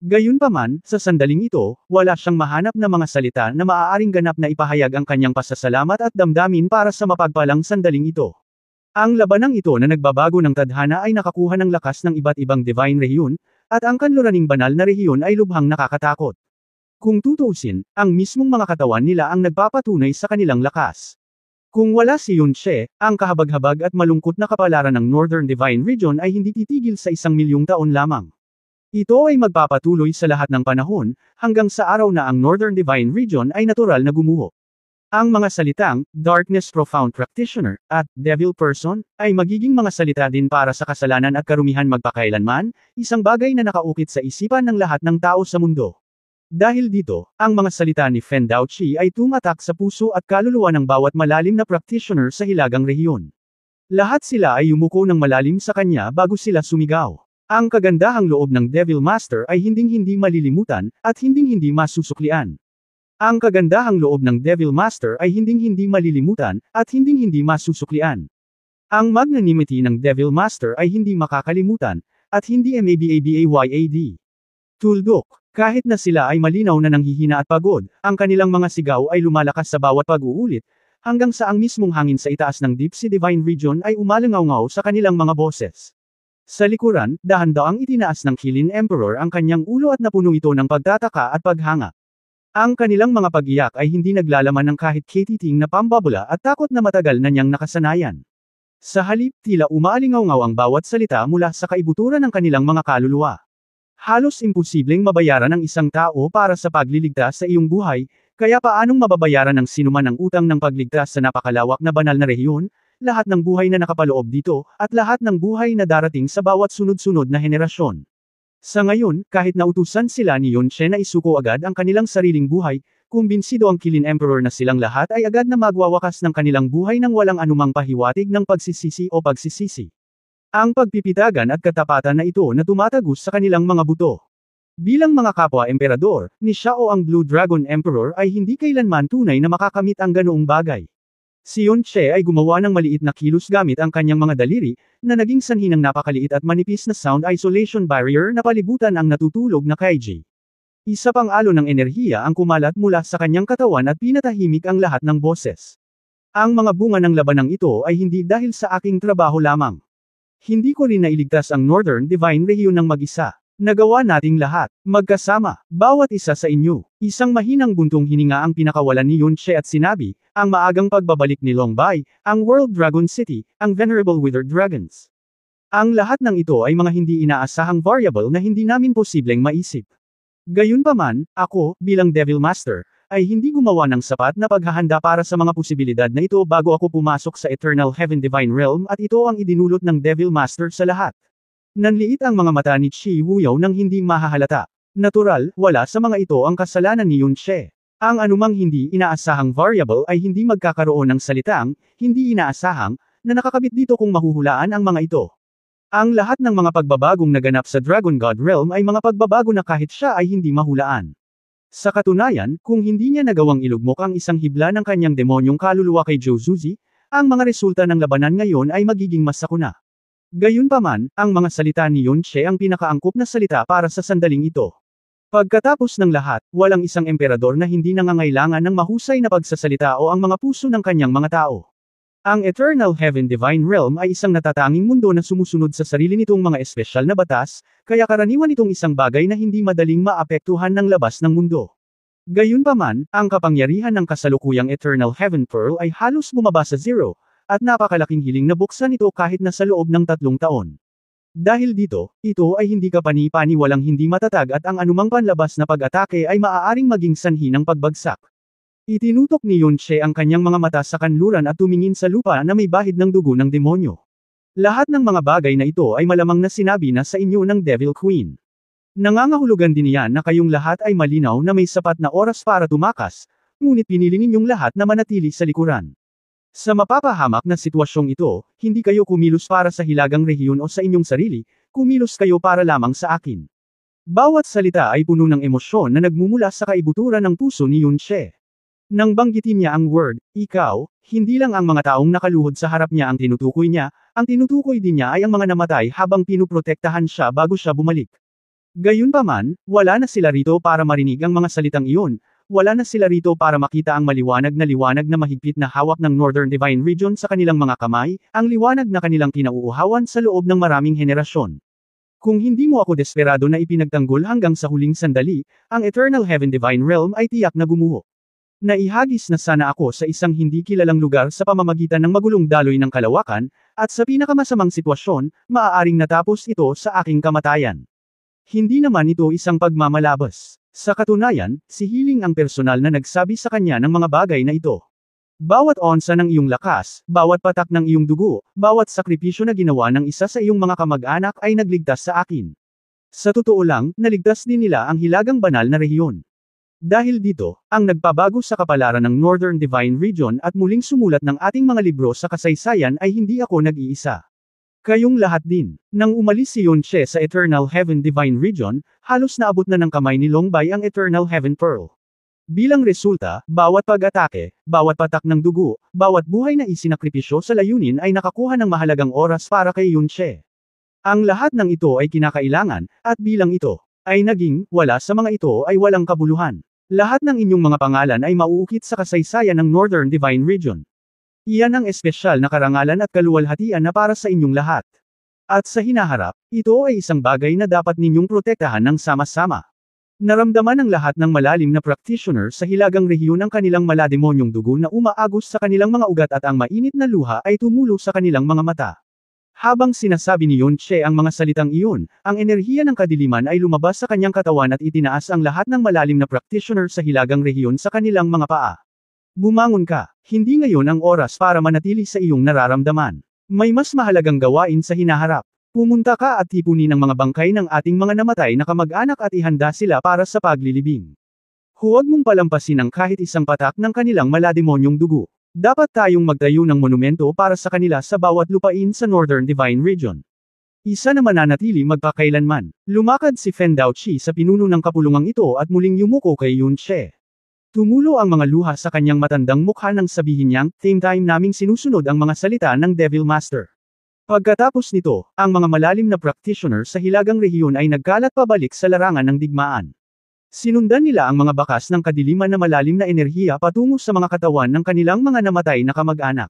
[SPEAKER 1] Gayunpaman, sa sandaling ito, wala siyang mahanap na mga salita na maaaring ganap na ipahayag ang kanyang pasasalamat at damdamin para sa mapagpalang sandaling ito. Ang labanang ito na nagbabago ng tadhana ay nakakuha ng lakas ng iba't ibang divine rehiyon, at ang kanluraning banal na rehiyon ay lubhang nakakatakot. Kung tutuusin, ang mismong mga katawan nila ang nagpapatunay sa kanilang lakas. Kung wala si Yunche, ang kahabag-habag at malungkot na kapalaran ng Northern Divine Region ay hindi titigil sa 1,000,000 taon lamang. Ito ay magpapatuloy sa lahat ng panahon, hanggang sa araw na ang Northern Divine Region ay natural na gumuho. Ang mga salitang, Darkness Profound Practitioner, at Devil Person, ay magiging mga salita din para sa kasalanan at karumihan magpakailanman, isang bagay na nakaukit sa isipan ng lahat ng tao sa mundo. Dahil dito, ang mga salita ni Fen Daochi ay tumatak sa puso at kaluluwa ng bawat malalim na practitioner sa hilagang rehiyon. Lahat sila ay yumuko ng malalim sa kanya bago sila sumigaw. Ang kagandahang loob ng Devil Master ay hinding-hindi malilimutan, at hinding-hindi masusuklian. Ang kagandahang loob ng Devil Master ay hinding-hindi malilimutan, at hinding-hindi masusuklian. Ang magnanimity ng Devil Master ay hindi makakalimutan, at hindi mababayad. Tuldok, kahit na sila ay malinaw na nanghihina at pagod, ang kanilang mga sigaw ay lumalakas sa bawat pag-uulit, hanggang sa ang mismong hangin sa itaas ng Deep Sea Divine Region ay umalangaw-ngaw sa kanilang mga boses. Sa likuran, dahan-daang itinaas ng Qilin Emperor ang kanyang ulo at napuno ito ng pagtataka at paghanga. Ang kanilang mga pag-iyak ay hindi naglalaman ng kahit katiting na pambabula at takot na matagal na niyang nakasanayan. Sa halip, tila umaalingaw-ngaw ang bawat salita mula sa kaibuturan ng kanilang mga kaluluwa. Halos imposibleng mabayaran ang isang tao para sa pagliligtas sa iyong buhay, kaya paanong mababayaran ng sinuman ang utang ng pagligtas sa napakalawak na banal na rehiyon, lahat ng buhay na nakapaloob dito, at lahat ng buhay na darating sa bawat sunod-sunod na henerasyon. Sa ngayon, kahit nautusan sila ni Yunche na isuko agad ang kanilang sariling buhay, kumbinsido ang Qilin Emperor na silang lahat ay agad na magwawakas ng kanilang buhay nang walang anumang pahiwatig ng pagsisisi o pagsisisi. Ang pagpipitagan at katapatan na ito na tumatagos sa kanilang mga buto. Bilang mga kapwa emperador, ni Xiao ang Blue Dragon Emperor ay hindi kailanman tunay na makakamit ang ganoong bagay. Si Yunche ay gumawa ng maliit na kilos gamit ang kanyang mga daliri, na naging sanhi ng napakaliit at manipis na sound isolation barrier na palibutan ang natutulog na Kaiji. Isa pang alon ng enerhiya ang kumalat mula sa kanyang katawan at pinatahimik ang lahat ng boses. Ang mga bunga ng labanang ito ay hindi dahil sa aking trabaho lamang. Hindi ko rin nailigtas ang Northern Divine Region ng mag-isa. Nagawa nating lahat, magkasama, bawat isa sa inyo. Isang mahinang buntong hininga ang pinakawalan ni Yunche at sinabi, ang maagang pagbabalik ni Longbei, ang World Dragon City, ang Venerable Withered Dragons. Ang lahat ng ito ay mga hindi inaasahang variable na hindi namin posibleng maisip. Gayunpaman, ako, bilang Devil Master, ay hindi gumawa ng sapat na paghahanda para sa mga posibilidad na ito bago ako pumasok sa Eternal Heaven Divine Realm at ito ang idinulot ng Devil Master sa lahat. Nanliit ang mga mata ni Chi Wuyaw nang hindi mahahalata. Natural, wala sa mga ito ang kasalanan ni Yunche. Ang anumang hindi inaasahang variable ay hindi magkakaroon ng salitang, hindi inaasahang, na nakakabit dito kung mahuhulaan ang mga ito. Ang lahat ng mga pagbabagong naganap sa Dragon God Realm ay mga pagbabago na kahit siya ay hindi mahulaan. Sa katunayan, kung hindi niya nagawang ilugmok ang isang hibla ng kanyang demonyong kaluluwa kay Jozuzi, ang mga resulta ng labanan ngayon ay magiging mas sakuna. Gayunpaman, ang mga salita ni Yunche ang pinakaangkop na salita para sa sandaling ito. Pagkatapos ng lahat, walang isang emperador na hindi nangangailangan ng mahusay na pagsasalita o ang mga puso ng kanyang mga tao. Ang Eternal Heaven Divine Realm ay isang natatanging mundo na sumusunod sa sarili nitong mga espesyal na batas, kaya karaniwan itong isang bagay na hindi madaling maapektuhan ng labas ng mundo. Gayunpaman, ang kapangyarihan ng kasalukuyang Eternal Heaven Pearl ay halos bumaba sa zero, at napakalaking hiling na buksan ito kahit na sa loob ng 3 taon. Dahil dito, ito ay hindi kapani-pani walang hindi matatag at ang anumang panlabas na pag-atake ay maaaring maging sanhi ng pagbagsak. Itinutok ni Yunche ang kanyang mga mata sa kanluran at tumingin sa lupa na may bahid ng dugo ng demonyo. Lahat ng mga bagay na ito ay malamang na sinabi na sa inyo ng Devil Queen. Nangangahulugan din niya na kayong lahat ay malinaw na may sapat na oras para tumakas, ngunit pinili ninyong lahat na manatili sa likuran. Sa mapapahamak na sitwasyong ito, hindi kayo kumilos para sa hilagang rehiyon o sa inyong sarili, kumilos kayo para lamang sa akin. Bawat salita ay puno ng emosyon na nagmumula sa kaibuturan ng puso ni Yunche. Nang banggitin niya ang word, ikaw, hindi lang ang mga taong nakaluhod sa harap niya ang tinutukoy niya, ang tinutukoy din niya ay ang mga namatay habang pinuprotektahan siya bago siya bumalik. Gayunpaman, wala na sila rito para marinig ang mga salitang iyon, wala na sila rito para makita ang maliwanag na mahigpit na hawak ng Northern Divine Region sa kanilang mga kamay, ang liwanag na kanilang kinauuhawan sa loob ng maraming henerasyon. Kung hindi mo ako desperado na ipinagtanggol hanggang sa huling sandali, ang Eternal Heaven Divine Realm ay tiyak na gumuho. Naihagis na sana ako sa isang hindi kilalang lugar sa pamamagitan ng magulong daloy ng kalawakan, at sa pinakamasamang sitwasyon, maaaring natapos ito sa aking kamatayan. Hindi naman ito isang pagmamalabas. Sa katunayan, si Healing ang personal na nagsabi sa kanya ng mga bagay na ito. Bawat onsa ng iyong lakas, bawat patak ng iyong dugo, bawat sakripisyo na ginawa ng isa sa iyong mga kamag-anak ay nagligtas sa akin. Sa totoo lang, naligtas din nila ang hilagang banal na rehiyon. Dahil dito, ang nagpabago sa kapalaran ng Northern Divine Region at muling sumulat ng ating mga libro sa kasaysayan ay hindi ako nag-iisa. Kayong lahat din. Nang umalis si Yunche sa Eternal Heaven Divine Region, halos naabot na ng kamay ni Longbay ang Eternal Heaven Pearl. Bilang resulta, bawat pag-atake, bawat patak ng dugo, bawat buhay na isinakripisyo sa layunin ay nakakuha ng mahalagang oras para kay Yunche. Ang lahat ng ito ay kinakailangan, at bilang ito ay naging, wala sa mga ito ay walang kabuluhan. Lahat ng inyong mga pangalan ay mauukit sa kasaysayan ng Northern Divine Region. Iyan ang espesyal na karangalan at kaluwalhatian na para sa inyong lahat. At sa hinaharap, ito ay isang bagay na dapat ninyong protektahan ng sama-sama. Naramdaman ng lahat ng malalim na practitioner sa hilagang rehiyon ang kanilang malademonyong dugo na umaagos sa kanilang mga ugat at ang mainit na luha ay tumulo sa kanilang mga mata. Habang sinasabi ni Yunche ang mga salitang iyon, ang enerhiya ng kadiliman ay lumabas sa kanyang katawan at itinaas ang lahat ng malalim na practitioner sa hilagang rehiyon sa kanilang mga paa. Bumangon ka, hindi ngayon ang oras para manatili sa iyong nararamdaman. May mas mahalagang gawain sa hinaharap. Pumunta ka at tipunin ang mga bangkay ng ating mga namatay na kamag-anak at ihanda sila para sa paglilibing. Huwag mong palampasin ang kahit isang patak ng kanilang malademonyong dugo. Dapat tayong magtayo ng monumento para sa kanila sa bawat lupain sa Northern Divine Region. Isa na mananatili magpakailanman. Lumakad si Fen Daochi sa pinuno ng kapulungang ito at muling yumuko kay Yunche. Tumulo ang mga luha sa kanyang matandang mukha nang sabihin niyang, "Same time naming sinusunod ang mga salita ng Devil Master." Pagkatapos nito, ang mga malalim na practitioner sa hilagang rehiyon ay nagkalat pabalik sa larangan ng digmaan. Sinundan nila ang mga bakas ng kadiliman na malalim na enerhiya patungo sa mga katawan ng kanilang mga namatay na kamag-anak.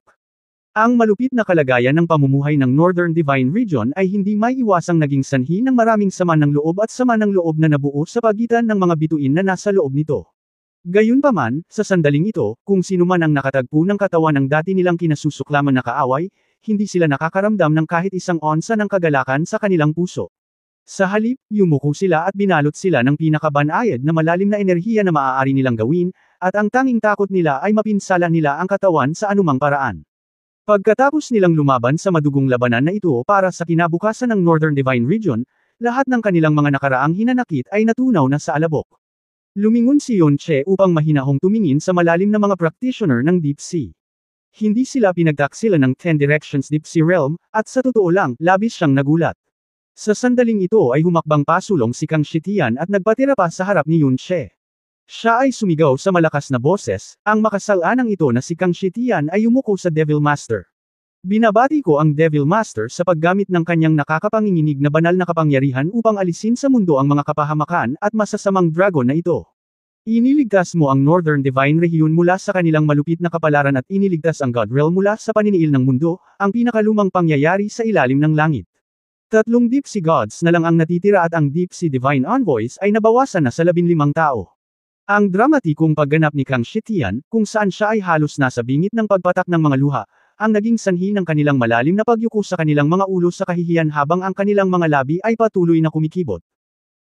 [SPEAKER 1] Ang malupit na kalagayan ng pamumuhay ng Northern Divine Region ay hindi maiiwasang naging sanhi ng maraming sama ng loob at sama ng loob na nabuo sa pagitan ng mga bituin na nasa loob nito. Gayunpaman, sa sandaling ito, kung sino man ang nakatagpo ng katawan ng dati nilang kinasusuklaman na kaaway, hindi sila nakakaramdam ng kahit isang onsa ng kagalakan sa kanilang puso. Sa halip, yumuko sila at binalot sila ng pinakabanayad na malalim na enerhiya na maaari nilang gawin, at ang tanging takot nila ay mapinsala nila ang katawan sa anumang paraan. Pagkatapos nilang lumaban sa madugong labanan na ito para sa kinabukasan ng Northern Divine Region, lahat ng kanilang mga nakaraang hinanakit ay natunaw na sa alabok. Lumingon si Yunche upang mahinahong tumingin sa malalim na mga practitioner ng Deep Sea. Hindi sila pinagtaksilan ng 10 Directions Deep Sea Realm, at sa totoo lang, labis siyang nagulat. Sa sandaling ito ay humakbang pasulong si Kang Shitian at nagpatira pa sa harap ni Yunche. Siya ay sumigaw sa malakas na boses, ang makasalanang ito na si Kang Shitian ay yumuko sa Devil Master. Binabati ko ang Devil Master sa paggamit ng kanyang nakakapanginginig na banal na kapangyarihan upang alisin sa mundo ang mga kapahamakan at masasamang dragon na ito. Iniligtas mo ang Northern Divine Region mula sa kanilang malupit na kapalaran at iniligtas ang God Realm mula sa paniniil ng mundo, ang pinakalumang pangyayari sa ilalim ng langit. 3 Deep Sea Gods na lang ang natitira at ang Deep Sea Divine Envoys ay nabawasan na sa 15 tao. Ang dramatikong pagganap ni Kang Shitian, kung saan siya ay halos nasa bingit ng pagpatak ng mga luha, ang naging sanhi ng kanilang malalim na pagyuko sa kanilang mga ulo sa kahihiyan habang ang kanilang mga labi ay patuloy na kumikibot.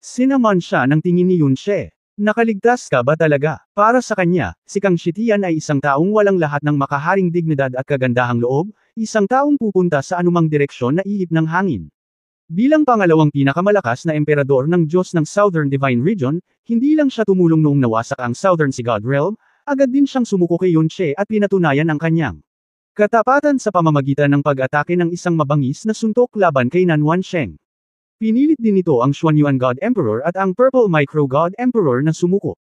[SPEAKER 1] Sinaman siya ng tingin ni Yunche. Nakaligtas ka ba talaga? Para sa kanya, si Kang Shitian ay isang taong walang lahat ng makaharing dignidad at kagandahang loob, isang taong pupunta sa anumang direksyon na ihip ng hangin. Bilang pangalawang pinakamalakas na emperador ng Diyos ng Southern Divine Region, hindi lang siya tumulong noong nawasak ang Southern Sea God Realm, agad din siyang sumuko kay Yunche at pinatunayan ang kanyang katapatan sa pamamagitan ng pag-atake ng isang mabangis na suntok laban kay Nan Wansheng. Pinilit din nito ang Xuanyuan God Emperor at ang Purple Micro God Emperor na sumuko.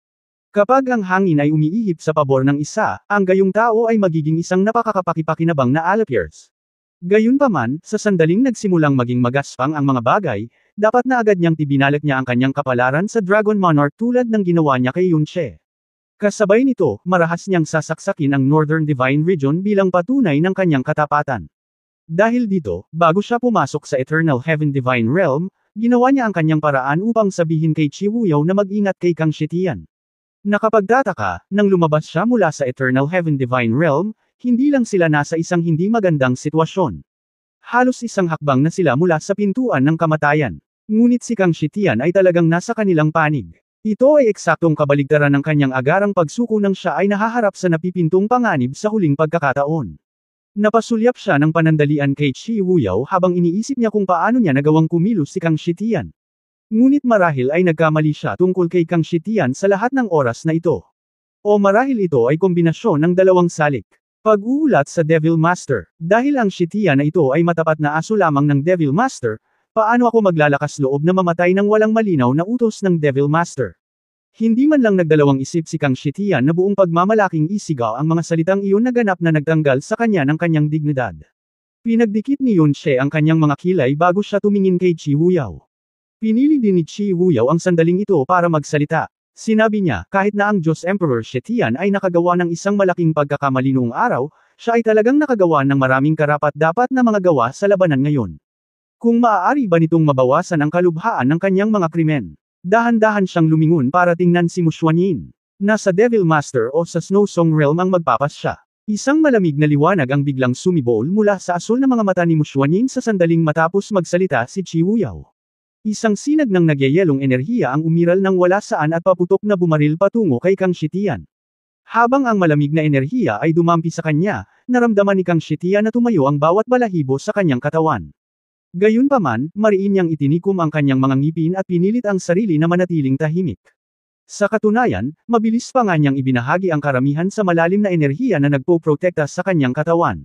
[SPEAKER 1] Kapag ang hangin ay umiihip sa pabor ng isa, ang gayong tao ay magiging isang napakakapakipakinabang na Alapiers. Gayunpaman, sa sandaling nagsimulang maging magaspang ang mga bagay, dapat na agad niyang tibinalak niya ang kanyang kapalaran sa Dragon Monarch tulad ng ginawa niya kay Yunche. Kasabay nito, marahas niyang sasaksakin ang Northern Divine Region bilang patunay ng kanyang katapatan. Dahil dito, bago siya pumasok sa Eternal Heaven Divine Realm, ginawa niya ang kanyang paraan upang sabihin kay Qi Wuyaw na mag-ingat kay Kang Shitian. Nakapagtataka, nang lumabas siya mula sa Eternal Heaven Divine Realm, hindi lang sila nasa isang hindi magandang sitwasyon. Halos isang hakbang na sila mula sa pintuan ng kamatayan. Ngunit si Kang Shitian ay talagang nasa kanilang panig. Ito ay eksaktong kabaligtaran ng kanyang agarang pagsuko nang siya ay nahaharap sa napipintong panganib sa huling pagkakataon. Napasulyap siya ng panandalian kay Qi Wuyaw habang iniisip niya kung paano niya nagawang kumilos si Kang Shitian. Ngunit marahil ay nagkamali siya tungkol kay Kang Shitian sa lahat ng oras na ito. O marahil ito ay kombinasyon ng dalawang salik. Pag-uulat sa Devil Master. Dahil ang Shitian na ito ay matapat na aso lamang ng Devil Master, paano ako maglalakas loob na mamatay ng walang malinaw na utos ng Devil Master? Hindi man lang nagdalawang isip si Kang Shitian na buong pagmamalaking isigaw ang mga salitang iyon na ganap na nagtanggal sa kanya ng kanyang dignidad. Pinagdikit ni Yunche ang kanyang mga kilay bago siya tumingin kay Qi Wuyaw. Pinili din ni Qi Wuyaw ang sandaling ito para magsalita. Sinabi niya, kahit na ang Diyos Emperor Shitian ay nakagawa ng isang malaking pagkakamali noong araw, siya ay talagang nakagawa ng maraming karapat-dapat na mga gawa sa labanan ngayon. Kung maaari ba nitong mabawasan ang kalubhaan ng kanyang mga krimen? Dahan-dahan siyang lumingon para tingnan si Muxuanyin. Nasa Devil Master o sa Snow Song Realm ang magpapas siya. Isang malamig na liwanag ang biglang sumibol mula sa asul na mga mata ni Muxuanyin sa sandaling matapos magsalita si Qi Wuyaw. Isang sinag ng nagyayelong enerhiya ang umiral ng wala saan at paputok na bumaril patungo kay Kang Shitian. Habang ang malamig na enerhiya ay dumampi sa kanya, naramdaman ni Kang Shitian na tumayo ang bawat balahibo sa kanyang katawan. Gayunpaman, mariin niyang itinikom ang kanyang mga ngipin at pinilit ang sarili na manatiling tahimik. Sa katunayan, mabilis pa nga niyang ibinahagi ang karamihan sa malalim na enerhiya na nagpoprotekta sa kanyang katawan.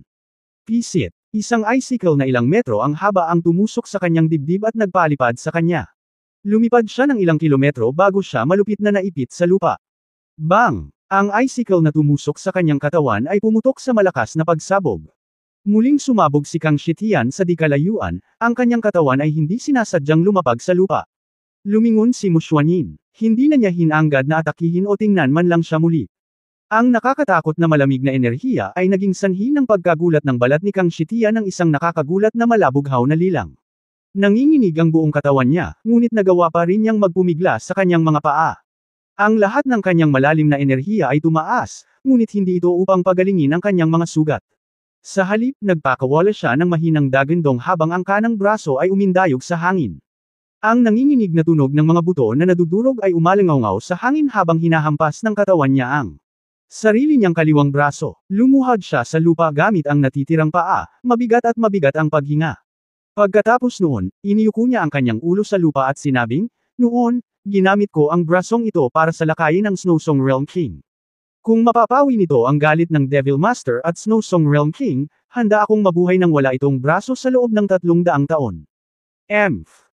[SPEAKER 1] Pisit. Isang icicle na ilang metro ang haba ang tumusok sa kanyang dibdib at nagpalipad sa kanya. Lumipad siya ng ilang kilometro bago siya malupit na naipit sa lupa. Bang! Ang icicle na tumusok sa kanyang katawan ay pumutok sa malakas na pagsabog. Muling sumabog si Kang Shitian sa di kalayuan, ang kanyang katawan ay hindi sinasadyang lumapag sa lupa. Lumingon si Muxuanyin. Hindi na niya hinanggad na atakihin o tingnan man lang siya muli. Ang nakakatakot na malamig na enerhiya ay naging sanhi ng pagkagulat ng balat ni Kang Shitian ng isang nakakagulat na malabughaw na lilang. Nanginginig ang buong katawan niya, ngunit nagawa pa rin niyang magpumigla sa kanyang mga paa. Ang lahat ng kanyang malalim na enerhiya ay tumaas, ngunit hindi ito upang pagalingin ang kanyang mga sugat. Sa halip, nagpakawala siya ng mahinang dagandong habang ang kanang braso ay umindayog sa hangin. Ang nanginginig na tunog ng mga buto na nadudurog ay umalangaw sa hangin habang hinahampas ng katawan niya ang sarili niyang kaliwang braso. Lumuhad siya sa lupa gamit ang natitirang paa, mabigat ang paghinga. Pagkatapos noon, iniyuko niya ang kanyang ulo sa lupa at sinabing, "Noon, ginamit ko ang brasong ito para salakayin ang Snow Song Realm King. Kung mapapawi nito ang galit ng Devil Master at Snow Song Realm King, handa akong mabuhay nang wala itong braso sa loob ng 300 taon."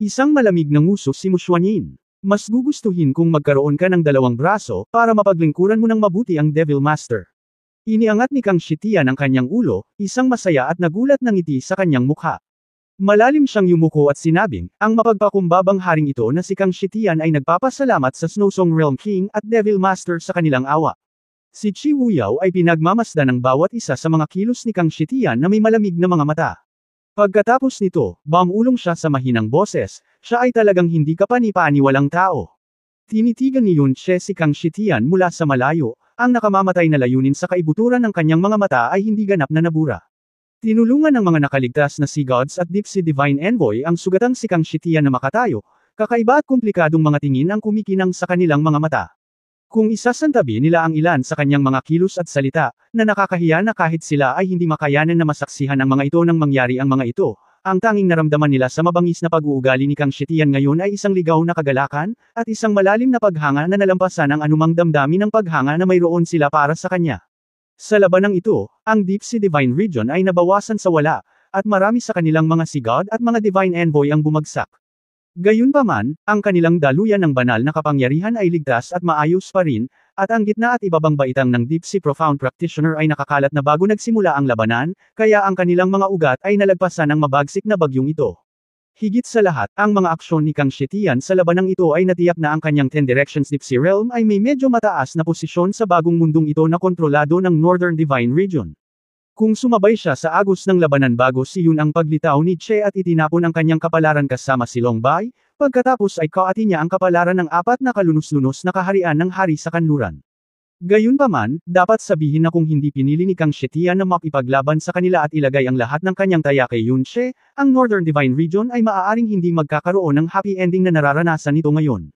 [SPEAKER 1] Isang malamig na nguso si Muxuanyin. Mas gugustuhin kung magkaroon ka ng 2 braso, para mapaglingkuran mo ng mabuti ang Devil Master. Iniangat ni Kang Shitian ang kanyang ulo, isang masaya at nagulat na ngiti sa kanyang mukha. Malalim siyang yumuko at sinabing, ang mapagpakumbabang haring ito na si Kang Shitian ay nagpapasalamat sa Snow Song Realm King at Devil Master sa kanilang awa. Si Qi Wuyaw ay pinagmamasdan ng bawat isa sa mga kilos ni Kang Shitian na may malamig na mga mata. Pagkatapos nito, bumulong siya sa mahinang boses, siya ay talagang hindi kapani-paniwalang tao. Tinitigan ni Yunche si Kang Shitian mula sa malayo, ang nakamamatay na layunin sa kaibuturan ng kanyang mga mata ay hindi ganap na nabura. Tinulungan ng mga nakaligtas na Sea Gods at Deep Sea Divine Envoy ang sugatang si Kang Shitian na makatayo, kakaiba at komplikadong mga tingin ang kumikinang sa kanilang mga mata. Kung isasantabi nila ang ilan sa kanyang mga kilos at salita, na nakakahiya na kahit sila ay hindi makayanan na masaksihan ang mga ito nang mangyari ang mga ito, ang tanging naramdaman nila sa mabangis na pag-uugali ni Kang Shitian ngayon ay isang ligaw na kagalakan, at isang malalim na paghanga na nalampasan ang anumang damdamin ng paghanga na mayroon sila para sa kanya. Sa labanang ito, ang Deep Sea Divine Region ay nabawasan sa wala, at marami sa kanilang mga Sea God at mga Divine Envoy ang bumagsak. Gayunpaman, ang kanilang daluyan ng banal na kapangyarihan ay ligtas at maayos pa rin, at ang gitna at ibabang baitang ng Deep Sea Profound Practitioner ay nakakalat na bago nagsimula ang labanan, kaya ang kanilang mga ugat ay nalagpasan ng mabagsik na bagyong ito. Higit sa lahat, ang mga aksyon ni Kang Shitian sa labanang ito ay natiyak na ang kanyang 10 Directions Deep Sea Realm ay may medyo mataas na posisyon sa bagong mundong ito na kontrolado ng Northern Divine Region. Kung sumabay siya sa agos ng labanan bago siyun ang paglitaw ni Che at itinapon ang kanyang kapalaran kasama si Long Bai, pagkatapos ay kaati niya ang kapalaran ng 4 na kalunos-lunos na kaharian ng hari sa kanluran. Gayunpaman, dapat sabihin na kung hindi pinili ni Kang Shitian na makipaglaban sa kanila at ilagay ang lahat ng kanyang taya kay Yun Che, ang Northern Divine Region ay maaaring hindi magkakaroon ng happy ending na nararanasan nito ngayon.